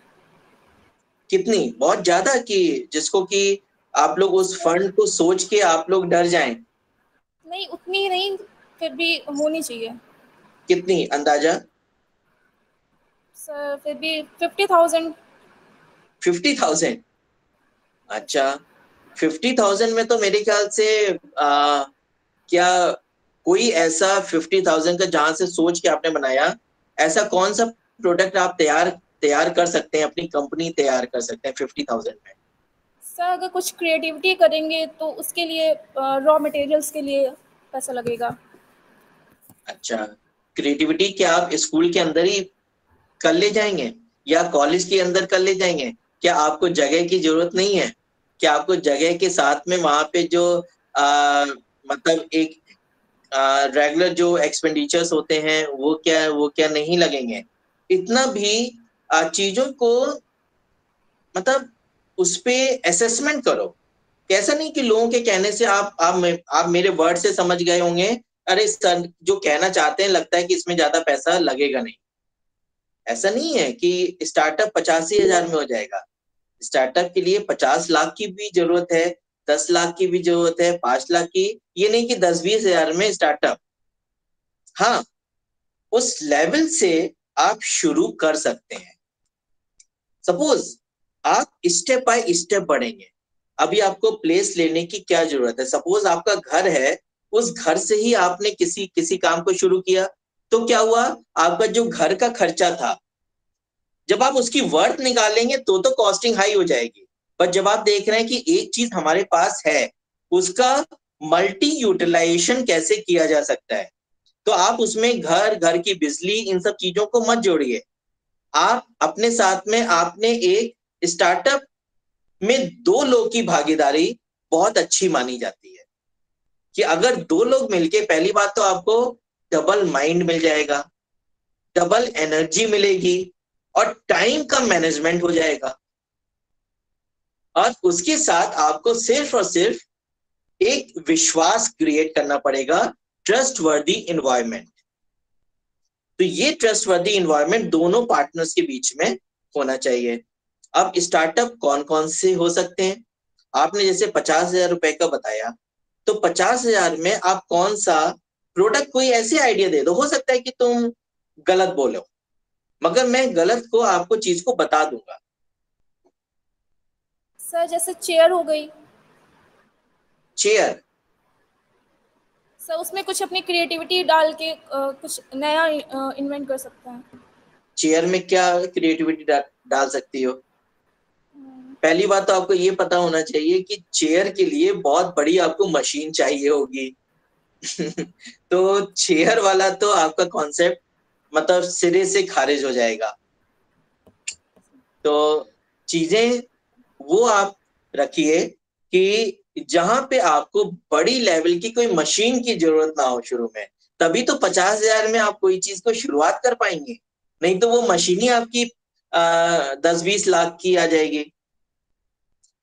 कितनी? बहुत ज्यादा कि जिसको कि आप लोग उस फंड को सोच के आप लोग डर जाएं? नहीं उतनी नहीं, फिर भी होनी चाहिए। कितनी अंदाजा? सर फिर भी 50,000। 50,000? अच्छा, 50,000 में तो मेरे ख्याल से क्या कोई ऐसा 50,000 का जहां से सोच के आपने बनाया, ऐसा कौन सा प्रोडक्ट आप तैयार कर सकते हैं, अपनी कंपनी तैयार कर सकते हैं 50,000 में? सर अगर कुछ क्रिएटिविटी करेंगे तो उसके लिए रॉ मटेरियल्स के लिए पैसा लगेगा। अच्छा, क्रिएटिविटी क्या आप स्कूल के अंदर ही कर ले जाएंगे या कॉलेज के अंदर कर ले जाएंगे? क्या आपको जगह की जरूरत नहीं है? क्या आपको जगह के साथ में वहां पे जो मतलब एक रेगुलर जो एक्सपेंडिचर्स होते हैं वो क्या नहीं लगेंगे? इतना भी चीजों को मतलब उस पे असेसमेंट करो। कैसा नहीं कि लोगों के कहने से आप मेरे वर्ड से समझ गए होंगे, अरे सर जो कहना चाहते हैं लगता है कि इसमें ज्यादा पैसा लगेगा नहीं। ऐसा नहीं है कि स्टार्टअप 85,000 में हो जाएगा। स्टार्टअप के लिए 50 लाख की भी जरूरत है, 10 लाख की भी जरूरत है, 5 लाख की। ये नहीं कि 10-20 हजार में स्टार्टअप। हाँ, उस लेवल से आप शुरू कर सकते हैं। सपोज आप स्टेप बाय स्टेप बढ़ेंगे। अभी आपको प्लेस लेने की क्या जरूरत है? सपोज आपका घर है, उस घर से ही आपने किसी काम को शुरू किया, तो क्या हुआ? आपका जो घर का खर्चा था, जब आप उसकी वर्थ निकालेंगे तो कॉस्टिंग हाई हो जाएगी। पर जब आप देख रहे हैं कि एक चीज हमारे पास है, उसका मल्टी यूटिलाइजेशन कैसे किया जा सकता है, तो आप उसमें घर की बिजली इन सब चीजों को मत जोड़िए। आप अपने साथ में आपने एक स्टार्टअप में 2 लोग की भागीदारी बहुत अच्छी मानी जाती है कि अगर 2 लोग मिलके, पहली बात तो आपको डबल माइंड मिल जाएगा, डबल एनर्जी मिलेगी और टाइम का मैनेजमेंट हो जाएगा। और उसके साथ आपको सिर्फ और सिर्फ एक विश्वास क्रिएट करना पड़ेगा, ट्रस्टवर्दी एनवायरनमेंट। तो ये ट्रस्टवर्दी एनवायरनमेंट दोनों पार्टनर्स के बीच में होना चाहिए। अब स्टार्टअप कौन कौन से हो सकते हैं? आपने जैसे 50,000 रुपए का बताया, तो 50,000 में आप कौन सा प्रोडक्ट, कोई ऐसे आइडिया दे दो। हो सकता है कि तुम गलत बोलो, मगर मैं गलत को आपको चीज को बता दूंगा। सर जैसे चेयर हो गई। चेयर? सर उसमें कुछ अपनी क्रिएटिविटी डाल के कुछ नया इन्वेंट कर सकते हैं। चेयर में क्या क्रिएटिविटी डाल सकती हो? पहली बात तो आपको ये पता होना चाहिए कि चेयर के लिए बहुत बड़ी आपको मशीन चाहिए होगी। तो चेयर वाला तो आपका कॉन्सेप्ट मतलब सिरे से खारिज हो जाएगा। तो चीजें वो आप रखिए कि जहां पे आपको बड़ी लेवल की कोई मशीन की जरूरत ना हो शुरू में, तभी तो 50,000 में आप कोई चीज को शुरुआत कर पाएंगे। नहीं तो वो मशीन ही आपकी 10-20 लाख की आ जाएगी,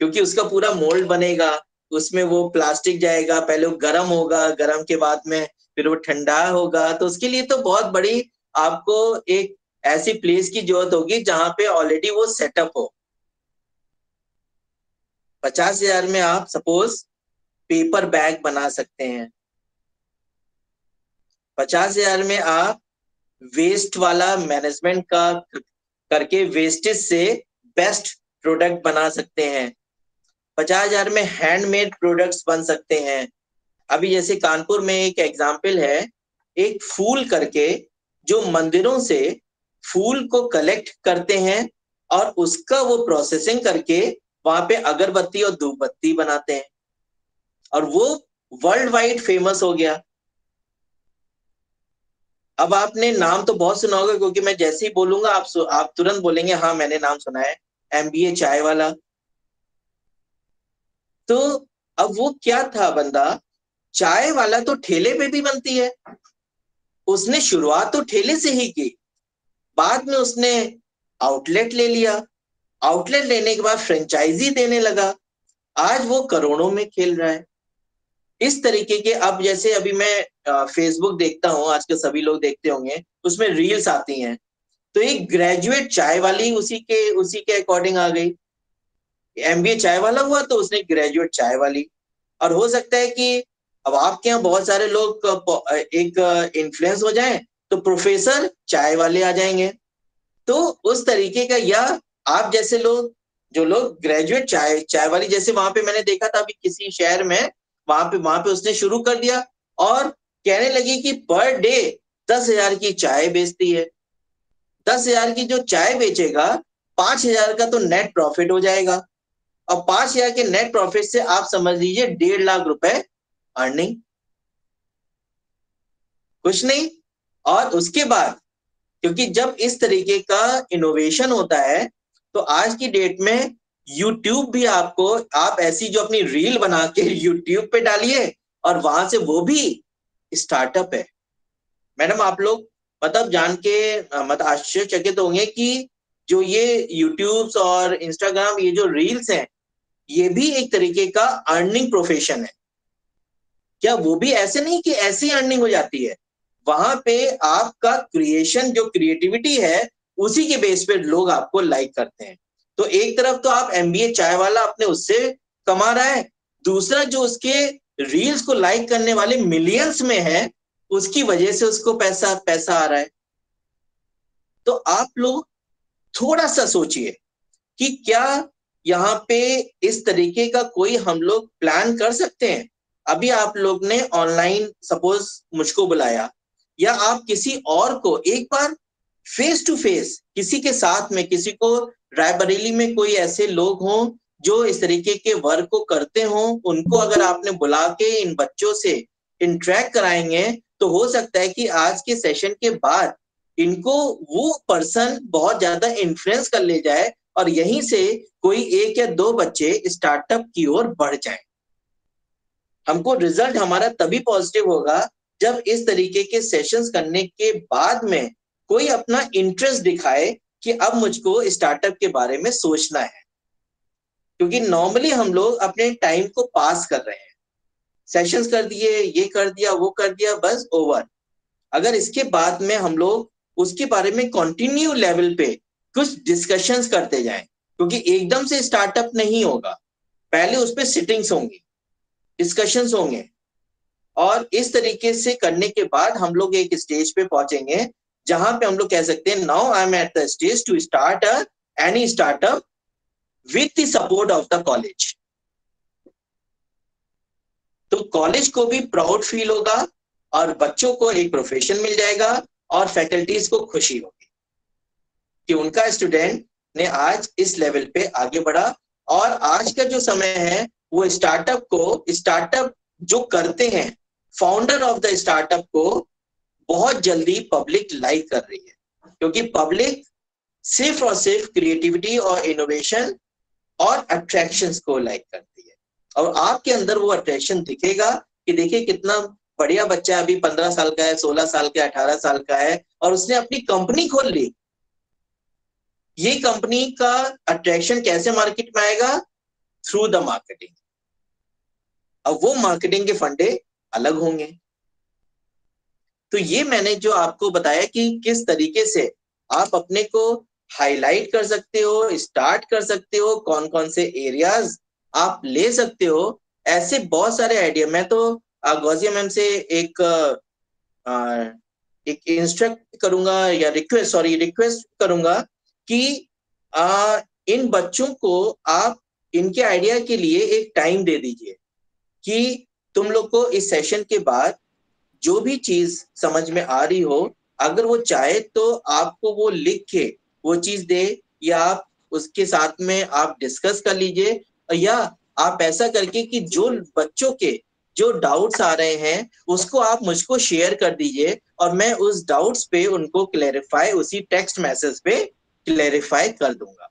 क्योंकि उसका पूरा मोल्ड बनेगा, उसमें वो प्लास्टिक जाएगा, पहले वो गर्म होगा, गर्म के बाद में फिर वो ठंडा होगा। तो उसके लिए तो बहुत बड़ी आपको एक ऐसी प्लेस की जरूरत होगी जहां पे ऑलरेडी वो सेटअप हो। 50,000 में आप सपोज पेपर बैग बना सकते हैं। 50,000 में आप वेस्ट वाला मैनेजमेंट का करके वेस्टेज से बेस्ट प्रोडक्ट बना सकते हैं। 50,000 में हैंडमेड प्रोडक्ट्स बन सकते हैं। अभी जैसे कानपुर में एक एग्जाम्पल है, एक फूल करके, जो मंदिरों से फूल को कलेक्ट करते हैं और उसका वो प्रोसेसिंग करके वहां पे अगरबत्ती और धूपबत्ती बनाते हैं, और वो वर्ल्ड वाइड फेमस हो गया। अब आपने नाम तो बहुत सुना होगा, क्योंकि मैं जैसे ही बोलूंगा आप तुरंत बोलेंगे हाँ मैंने नाम सुना है, MBA चाय वाला। तो अब वो क्या था बंदा, चाय वाला तो ठेले पे भी बनती है, उसने शुरुआत तो ठेले से ही की, बाद में उसने आउटलेट ले लिया, आउटलेट लेने के बाद फ्रेंचाइजी देने लगा, आज वो करोड़ों में खेल रहा है। इस तरीके के, अब जैसे अभी मैं फेसबुक देखता हूँ, आजकल सभी लोग देखते होंगे, उसमें रील्स आती हैं, तो एक ग्रेजुएट चाय वाली उसी के अकॉर्डिंग आ गई। एमबीए चाय वाला हुआ तो उसने ग्रेजुएट चाय वाली। और हो सकता है कि अब आपके यहाँ बहुत सारे लोग एक इन्फ्लुएंस हो जाएं तो प्रोफेसर चाय वाले आ जाएंगे। तो उस तरीके का, या आप जैसे लोग, जो लोग ग्रेजुएट चाय वाली, जैसे वहां पे मैंने देखा था अभी किसी शहर में, वहां पे उसने शुरू कर दिया और कहने लगी कि पर डे 10,000 की चाय बेचती है। 10,000 की जो चाय बेचेगा 5,000 का तो नेट प्रॉफिट हो जाएगा। और 5,000 के नेट प्रॉफिट से आप समझ लीजिए 1.5 लाख रुपए अर्निंग, कुछ नहीं। और उसके बाद, क्योंकि जब इस तरीके का इनोवेशन होता है तो आज की डेट में यूट्यूब भी आपको, आप ऐसी जो अपनी रील बना के यूट्यूब पे डालिए और वहां से वो भी स्टार्टअप है। मैडम आप लोग मतलब जान के मतलब आश्चर्यचकित होंगे कि जो ये यूट्यूब और इंस्टाग्राम, ये जो रील्स हैं, ये भी एक तरीके का अर्निंग प्रोफेशन है। क्या वो भी ऐसे नहीं कि ऐसे ही अर्निंग हो जाती है, वहां पे आपका क्रिएशन, जो क्रिएटिविटी है, उसी के बेस पे लोग आपको लाइक करते हैं। तो एक तरफ तो आप एमबीए चाय वाला अपने उससे कमा रहा है, दूसरा जो उसके रील्स को लाइक करने वाले मिलियंस में है, उसकी वजह से उसको पैसा आ रहा है। तो आप लोग थोड़ा सा सोचिए कि क्या यहाँ पे इस तरीके का कोई हम लोग प्लान कर सकते हैं। अभी आप लोग ने ऑनलाइन सपोज मुझको बुलाया, या आप किसी और को एक बार फेस टू फेस किसी के साथ में, किसी को रायबरेली में कोई ऐसे लोग हों जो इस तरीके के वर्क को करते हों, उनको अगर आपने बुला के इन बच्चों से इंटरेक्ट कराएंगे तो हो सकता है कि आज के सेशन के बाद इनको वो पर्सन बहुत ज्यादा इन्फ्लुएंस कर ले जाए और यहीं से कोई 1 या 2 बच्चे स्टार्टअप की ओर बढ़ जाएं। हमको रिजल्ट हमारा तभी पॉजिटिव होगा जब इस तरीके के सेशंस करने के बाद में कोई अपना इंटरेस्ट दिखाए कि अब मुझको स्टार्टअप के बारे में सोचना है। क्योंकि नॉर्मली हम लोग अपने टाइम को पास कर रहे हैं, सेशंस कर दिए, ये कर दिया, वो कर दिया, बस ओवर। अगर इसके बाद में हम लोग उसके बारे में कंटिन्यू लेवल पे कुछ डिस्कशंस करते जाएं, क्योंकि एकदम से स्टार्टअप नहीं होगा, पहले उस पे सिटिंग्स होंगी, डिस्कशंस होंगे, और इस तरीके से करने के बाद हम लोग एक स्टेज पे पहुंचेंगे जहां पे हम लोग कह सकते हैं now I am at the stage to start any startup with the support of the college. तो कॉलेज को भी प्राउड फील होगा और बच्चों को एक प्रोफेशन मिल जाएगा और फैकल्टीज को खुशी होगी कि उनका स्टूडेंट ने आज इस लेवल पे आगे बढ़ा। और आज का जो समय है वो स्टार्टअप जो करते हैं, फाउंडर ऑफ द स्टार्टअप को बहुत जल्दी पब्लिक लाइक कर रही है, क्योंकि पब्लिक सिर्फ और सिर्फ क्रिएटिविटी और इनोवेशन और अट्रैक्शंस को लाइक करती है। और आपके अंदर वो अट्रैक्शन दिखेगा कि देखिए कितना बढ़िया बच्चा है, अभी 15 साल का है, 16 साल का, 18 साल का है, और उसने अपनी कंपनी खोल ली। ये कंपनी का अट्रैक्शन कैसे मार्केट में आएगा? Through the marketing. अब वो मार्केटिंग के फंडे अलग होंगे। तो ये मैंने जो आपको बताया कि किस तरीके से आप अपने को हाईलाइट कर सकते हो, स्टार्ट कर सकते हो, कौन कौन से एरियाज आप ले सकते हो, ऐसे बहुत सारे आइडिया। मैं तो गौजिया मैम से एक इंस्ट्रक्ट करूंगा या रिक्वेस्ट करूंगा कि इन बच्चों को आप इनके आइडिया के लिए एक टाइम दे दीजिए कि तुम लोग को इस सेशन के बाद जो भी चीज समझ में आ रही हो, अगर वो चाहे तो आपको वो लिख के वो चीज दे, या आप उसके साथ में आप डिस्कस कर लीजिए, या आप ऐसा करके कि जो बच्चों के जो डाउट्स आ रहे हैं उसको आप मुझको शेयर कर दीजिए और मैं उस डाउट्स पे उनको क्लैरिफाई उसी टेक्स्ट मैसेज पे क्लैरिफाई कर दूंगा।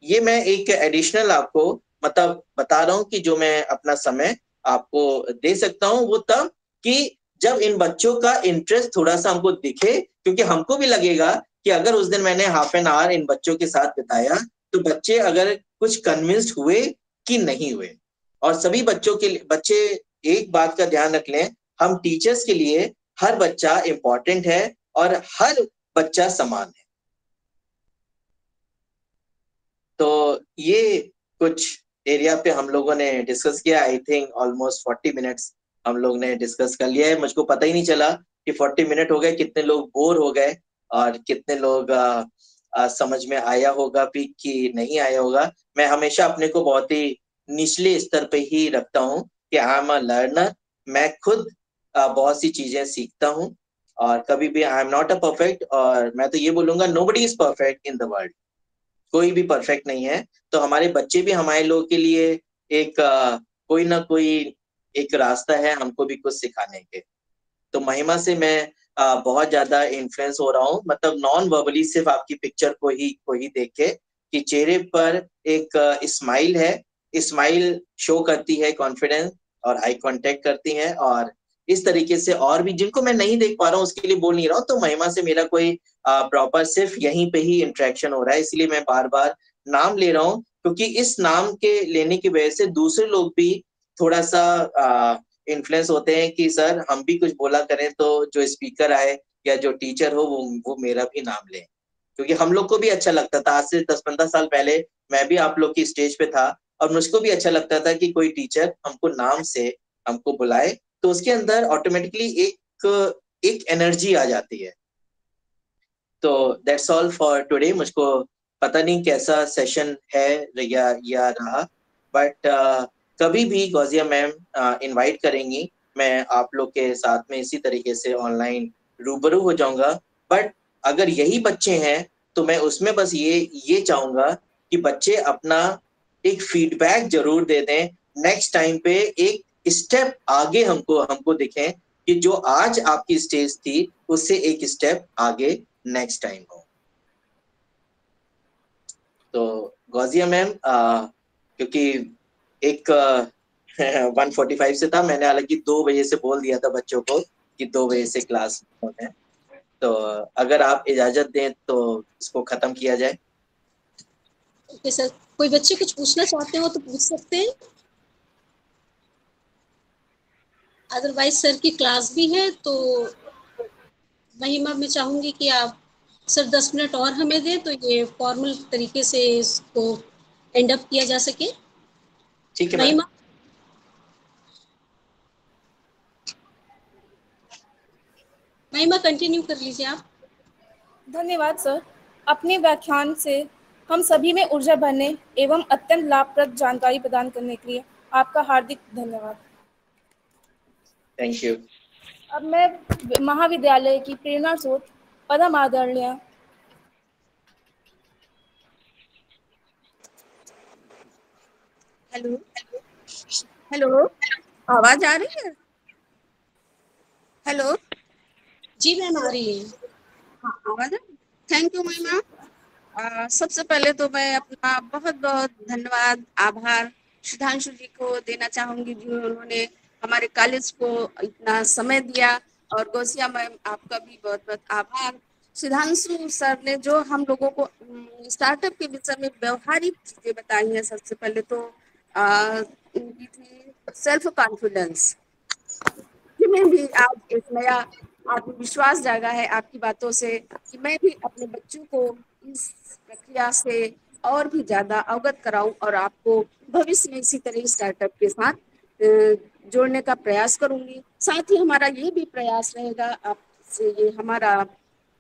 ये मैं एक एडिशनल आपको मतलब बता रहा हूं कि जो मैं अपना समय आपको दे सकता हूं, वो तब कि जब इन बच्चों का इंटरेस्ट थोड़ा सा हमको दिखे, क्योंकि हमको भी लगेगा कि अगर उस दिन मैंने हाफ एन आवर इन बच्चों के साथ बिताया तो बच्चे अगर कुछ कन्विंस्ड हुए कि नहीं हुए। और सभी बच्चे एक बात का ध्यान रख लें, हम टीचर्स के लिए हर बच्चा इंपॉर्टेंट है, और हर बच्चा समान है। तो ये कुछ एरिया पे हम लोगों ने डिस्कस किया। आई थिंक ऑलमोस्ट 40 मिनट्स हम लोग ने डिस्कस कर लिया है। मुझको पता ही नहीं चला कि 40 मिनट हो गए, कितने लोग बोर हो गए और कितने लोग समझ में आया होगा भी कि नहीं आया होगा। मैं हमेशा अपने को बहुत ही निचले स्तर पे ही रखता हूँ कि आई एम अ लर्नर। मैं खुद बहुत सी चीजें सीखता हूँ और कभी भी I am not a perfect, और मैं तो ये बोलूंगा nobody is perfect in the world. कोई भी परफेक्ट नहीं है। तो हमारे बच्चे भी हमारे लोगों के लिए एक कोई ना कोई एक रास्ता है हमको भी कुछ सिखाने के। तो महिमा से मैं बहुत ज्यादा इन्फ्लुएंस हो रहा हूँ, मतलब नॉन वर्बली सिर्फ आपकी पिक्चर को ही देख के कि चेहरे पर एक स्माइल है, स्माइल शो करती है कॉन्फिडेंस और आई कांटेक्ट करती है। और इस तरीके से और भी जिनको मैं नहीं देख पा रहा हूँ उसके लिए बोल नहीं रहा हूँ। तो महिमा से मेरा कोई प्रॉपर सिर्फ यहीं पे ही इंटरेक्शन हो रहा है, इसलिए मैं बार बार नाम ले रहा हूँ, क्योंकि इस नाम के लेने की वजह से दूसरे लोग भी थोड़ा सा इन्फ्लुएंस होते हैं कि सर हम भी कुछ बोला करें तो जो स्पीकर आए या जो टीचर हो वो मेरा भी नाम ले। क्योंकि हम लोग को भी अच्छा लगता था, आज से 10-15 साल पहले मैं भी आप लोग की स्टेज पे था और मुझको भी अच्छा लगता था कि कोई टीचर हमको नाम से हमको बुलाए, तो उसके अंदर ऑटोमेटिकली एक एनर्जी आ जाती है। तो दैट्स ऑल फॉर टुडे। मुझको पता नहीं कैसा सेशन है या रहा, बट कभी भी गौजिया मैम इनवाइट करेंगी मैं आप लोग के साथ में इसी तरीके से ऑनलाइन रूबरू हो जाऊंगा। बट अगर यही बच्चे हैं तो मैं उसमें बस ये चाहूंगा कि बच्चे अपना एक फीडबैक जरूर दे दें, नेक्स्ट टाइम पे एक स्टेप आगे हमको दिखें कि जो आज आपकी स्टेज थी उससे एक स्टेप आगे नेक्स्ट टाइम हो। तो गौजिया मैम क्योंकि एक 1:45 से था, मैंने हालांकि 2 बजे से बोल दिया था बच्चों को कि 2 बजे से क्लास है, तो अगर आप इजाजत दें तो इसको खत्म किया जाए। ओके सर, कोई बच्चे कुछ पूछना चाहते हो तो पूछ सकते हैं, अदरवाइज सर की क्लास भी है। तो महिमा मैं चाहूंगी कि आप सर 10 मिनट और हमें दें तो ये फॉर्मल तरीके से इसको एंड अप किया जा सके। ठीक है महिमा, महिमा कंटिन्यू कर लीजिए आप। धन्यवाद सर। अपने व्याख्यान से हम सभी में ऊर्जा भरने एवं अत्यंत लाभप्रद जानकारी प्रदान करने के लिए आपका हार्दिक धन्यवाद। Thank you. अब मैं महाविद्यालय की प्रेरणा स्रोत परम आदरणीय हेलो हेलो, आवाज आ रही है? हेलो जी मैम आ रही है। हाँ, आवाज है। थैंक यू महिमा। सबसे पहले तो मैं अपना बहुत बहुत धन्यवाद आभार सुधांशु जी को देना चाहूंगी, जिन्होंने हमारे कॉलेज को इतना समय दिया। और गौसिया मैम आपका भी बहुत बहुत आभार। सुधांशु सर ने जो हम लोगों को स्टार्टअप के विषय में व्यवहारिक चीजें बताई हैं। सबसे पहले तो उनकी थी सेल्फ कॉन्फिडेंस, में भी आज एक नया आत्मविश्वास जागा है आपकी बातों से कि मैं भी अपने बच्चों को इस प्रक्रिया से और भी ज्यादा अवगत कराऊं और आपको भविष्य में इसी तरह स्टार्टअप के साथ जोड़ने का प्रयास करूंगी। साथ ही हमारा ये भी प्रयास रहेगा, आपसे ये हमारा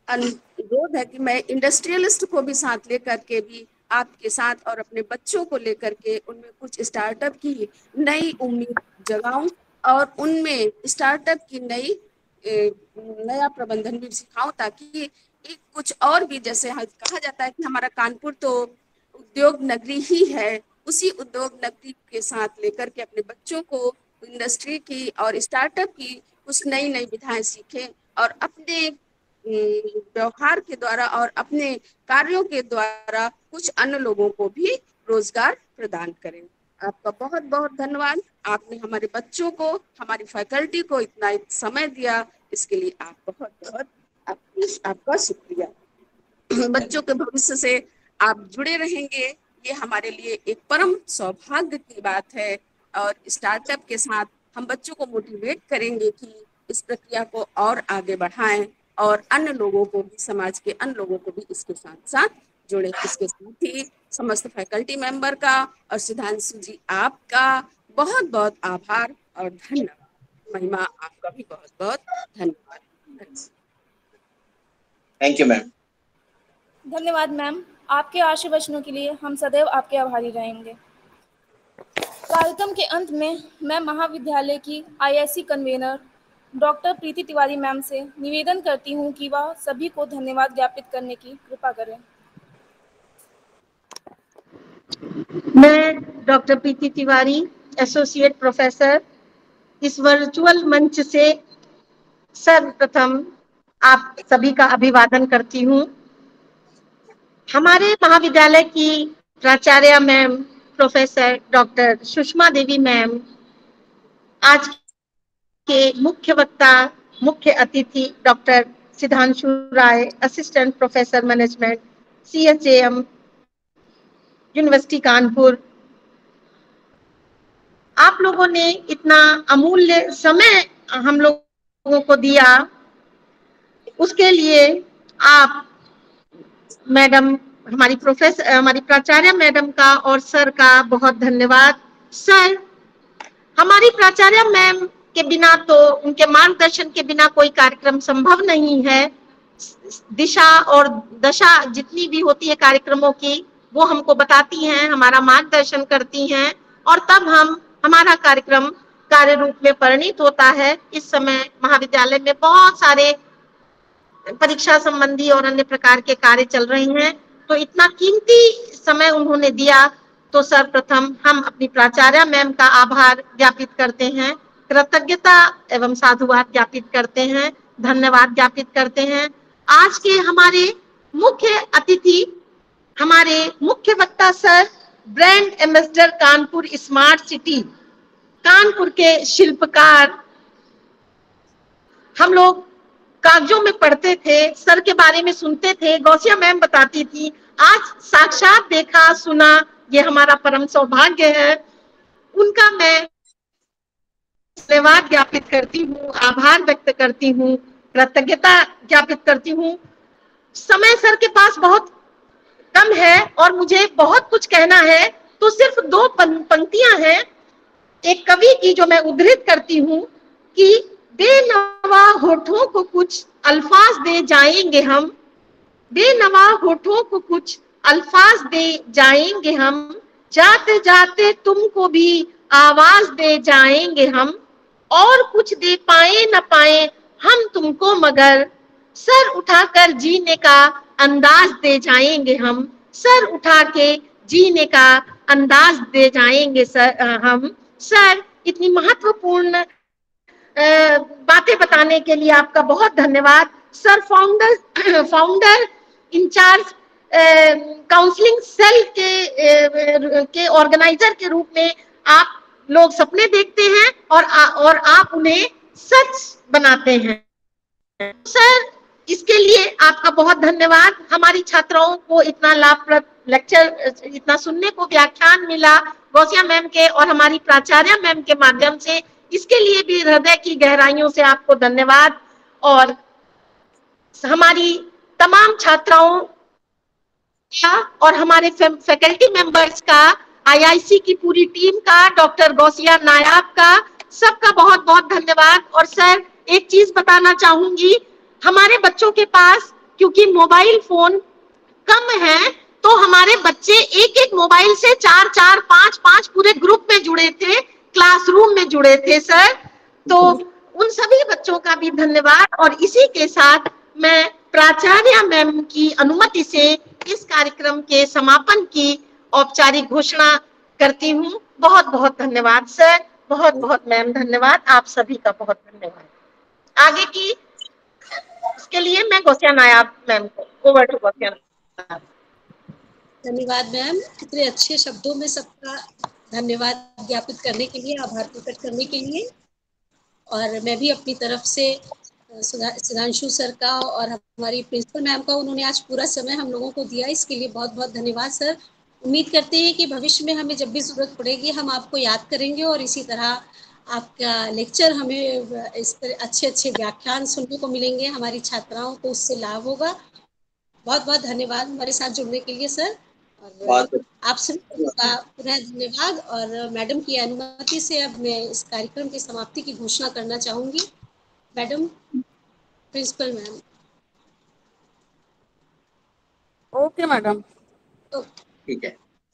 अनुरोध है कि मैं इंडस्ट्रियलिस्ट को भी साथ लेकर के भी आपके साथ और अपने बच्चों को लेकर के उनमें कुछ स्टार्टअप की नई उम्मीद जगाऊं और उनमें स्टार्टअप की नया प्रबंधन भी सिखाऊं, ताकि एक कुछ और भी, जैसे कहा जाता है कि हमारा कानपुर तो उद्योग नगरी ही है, उसी उद्योग नगरी के साथ लेकर के अपने बच्चों को इंडस्ट्री की और स्टार्टअप की कुछ नई नई विधाएं सीखें और अपने व्यवहार के द्वारा और अपने कार्यों के द्वारा कुछ अन्य लोगों को भी रोजगार प्रदान करें। आपका बहुत बहुत धन्यवाद। आपने हमारे बच्चों को, हमारी फैकल्टी को इतना समय दिया, इसके लिए आप बहुत बहुत आपका शुक्रिया। बच्चों के भविष्य से आप जुड़े रहेंगे, ये हमारे लिए एक परम सौभाग्य की बात है। और स्टार्टअप के साथ हम बच्चों को मोटिवेट करेंगे कि इस प्रक्रिया को और आगे बढ़ाएं और अन्य लोगों को भी, समाज के अन्य लोगों को भी इसके साथ साथ जुड़े। इसके साथ ही समस्त फैकल्टी मेंबर का और सिद्धांशु जी आपका बहुत बहुत आभार और धन्यवाद। महिमा आपका भी बहुत बहुत धन्यवाद। Thank you ma'am. धन्यवाद मैम, आपके आशीर्वचनों के लिए हम सदैव आपके आभारी रहेंगे। कार्यक्रम के अंत में मैं महाविद्यालय की आईआईसी कन्वेनर डॉक्टर प्रीति तिवारी मैम से निवेदन करती हूँ कि वह सभी को धन्यवाद ज्ञापित करने की कृपा करें। मैं डॉक्टर प्रीति तिवारी, एसोसिएट प्रोफेसर, इस वर्चुअल मंच से सर्वप्रथम आप सभी का अभिवादन करती हूँ। हमारे महाविद्यालय की प्राचार्य ma'am professor doctor Sushma Devi ma'am आज के मुख्य वक्ता, मुख्य अतिथि doctor Siddhanshu Rai, assistant professor management, CHAM university Kanpur, आप लोगों ने इतना अमूल्य समय हम लोगों को दिया, उसके लिए आप मैडम, हमारी प्राचार्य मैडम का और सर का बहुत धन्यवाद। सर, हमारी प्राचार्य मैम के बिना तो, उनके मार्गदर्शन के बिना कोई कार्यक्रम संभव नहीं है। दिशा और दशा जितनी भी होती है कार्यक्रमों की, वो हमको बताती हैं, हमारा मार्गदर्शन करती हैं और तब हमारा कार्यक्रम कार्य रूप में परिणित होता है। इस समय महाविद्यालय में बहुत सारे परीक्षा संबंधी और अन्य प्रकार के कार्य चल रहे हैं, तो इतना कीमती समय उन्होंने दिया, तो सर्वप्रथम हम अपनी प्राचार्य मैम का आभार ज्ञापित करते हैं, कृतज्ञता एवं साधुवाद ज्ञापित करते हैं, धन्यवाद ज्ञापित करते हैं। आज के हमारे मुख्य अतिथि, हमारे मुख्य वक्ता sir, brand ambassador Kanpur smart city, Kanpur के शिल्पकार। हम लोग कागजों में पढ़ते थे, सर के बारे में सुनते थे, गौसिया मैम बताती थी, आज साक्षात देखा सुना, ये हमारा परम सौभाग्य है। उनका मैं धन्यवाद ज्ञापित करती हूँ, आभार व्यक्त करती हूँ, कृतज्ञता ज्ञापित करती हूँ। समय सर के पास बहुत कम है और मुझे बहुत कुछ कहना है, तो सिर्फ 2 पंक्तियां हैं एक कवि की जो मैं उद्धृत करती हूँ कि बेनवा होठों को कुछ अल्फाज दे जाएंगे हम, बेनवा होठों को कुछ अल्फाज दे जाएंगे हम, जाते जाते तुमको भी आवाज दे जाएंगे हम, और कुछ दे पाए न पाए हम तुमको मगर सर उठाकर जीने का अंदाज दे जाएंगे हम, सर उठा के जीने का अंदाज दे जाएंगे हम। सर, इतनी महत्वपूर्ण बातें बताने के लिए आपका बहुत धन्यवाद। Sir, founder in-charge counselling cell के ऑर्गेनाइजर के रूप में आप लोग सपने देखते हैं और आप उन्हें सच बनाते हैं। सर, इसके लिए आपका बहुत धन्यवाद। हमारी छात्राओं को इतना लाभप्रद लेक्चर, इतना सुनने को व्याख्यान मिला गौसिया मैम के और हमारी प्राचार्य मैम के माध्यम से, इसके लिए भी हृदय की गहराइयों से आपको धन्यवाद। और हमारी तमाम छात्राओं का और हमारे फैकल्टी मेंबर्स का, आईआईसी की पूरी टीम का, डॉक्टर गौसिया नायाब का, सबका बहुत बहुत धन्यवाद। और सर, एक चीज बताना चाहूंगी, हमारे बच्चों के पास क्योंकि मोबाइल फोन कम है, तो हमारे बच्चे एक एक मोबाइल से 4-4, 5-5 पूरे ग्रुप में जुड़े थे, क्लासरूम में जुड़े थे सर। तो उन सभी बच्चों का भी धन्यवाद। और इसी के साथ मैं प्राचार्य मैम की अनुमति से इस कार्यक्रम के समापन की औपचारिक घोषणा करती हूँ। बहुत बहुत धन्यवाद सर, बहुत बहुत मैम धन्यवाद, आप सभी का बहुत धन्यवाद। आगे की इसके लिए मैं गौसिया नायाब मैम को, ओवर टू गौसिया नायाब। धन्यवाद मैम, इतने अच्छे शब्दों में सबका धन्यवाद ज्ञापित करने के लिए, आभार प्रकट करने के लिए। और मैं भी अपनी तरफ से सुधांशु सर का और हमारी प्रिंसिपल मैम का, उन्होंने आज पूरा समय हम लोगों को दिया, इसके लिए बहुत बहुत धन्यवाद सर। उम्मीद करते हैं कि भविष्य में हमें जब भी जरूरत पड़ेगी हम आपको याद करेंगे और इसी तरह आपका लेक्चर हमें इस पर अच्छे अच्छे व्याख्यान सुनने को मिलेंगे, हमारी छात्राओं को उससे लाभ होगा। बहुत बहुत धन्यवाद हमारे साथ जुड़ने के लिए सर, और आप सभी का पुनः धन्यवाद। और मैडम की अनुमति से अब मैं इस कार्यक्रम की समाप्ति की घोषणा करना चाहूंगी। Madam, principal ma'am. Okay madam. Okay, ठीक है,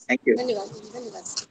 थैंक यू। धन्यवाद धन्यवाद।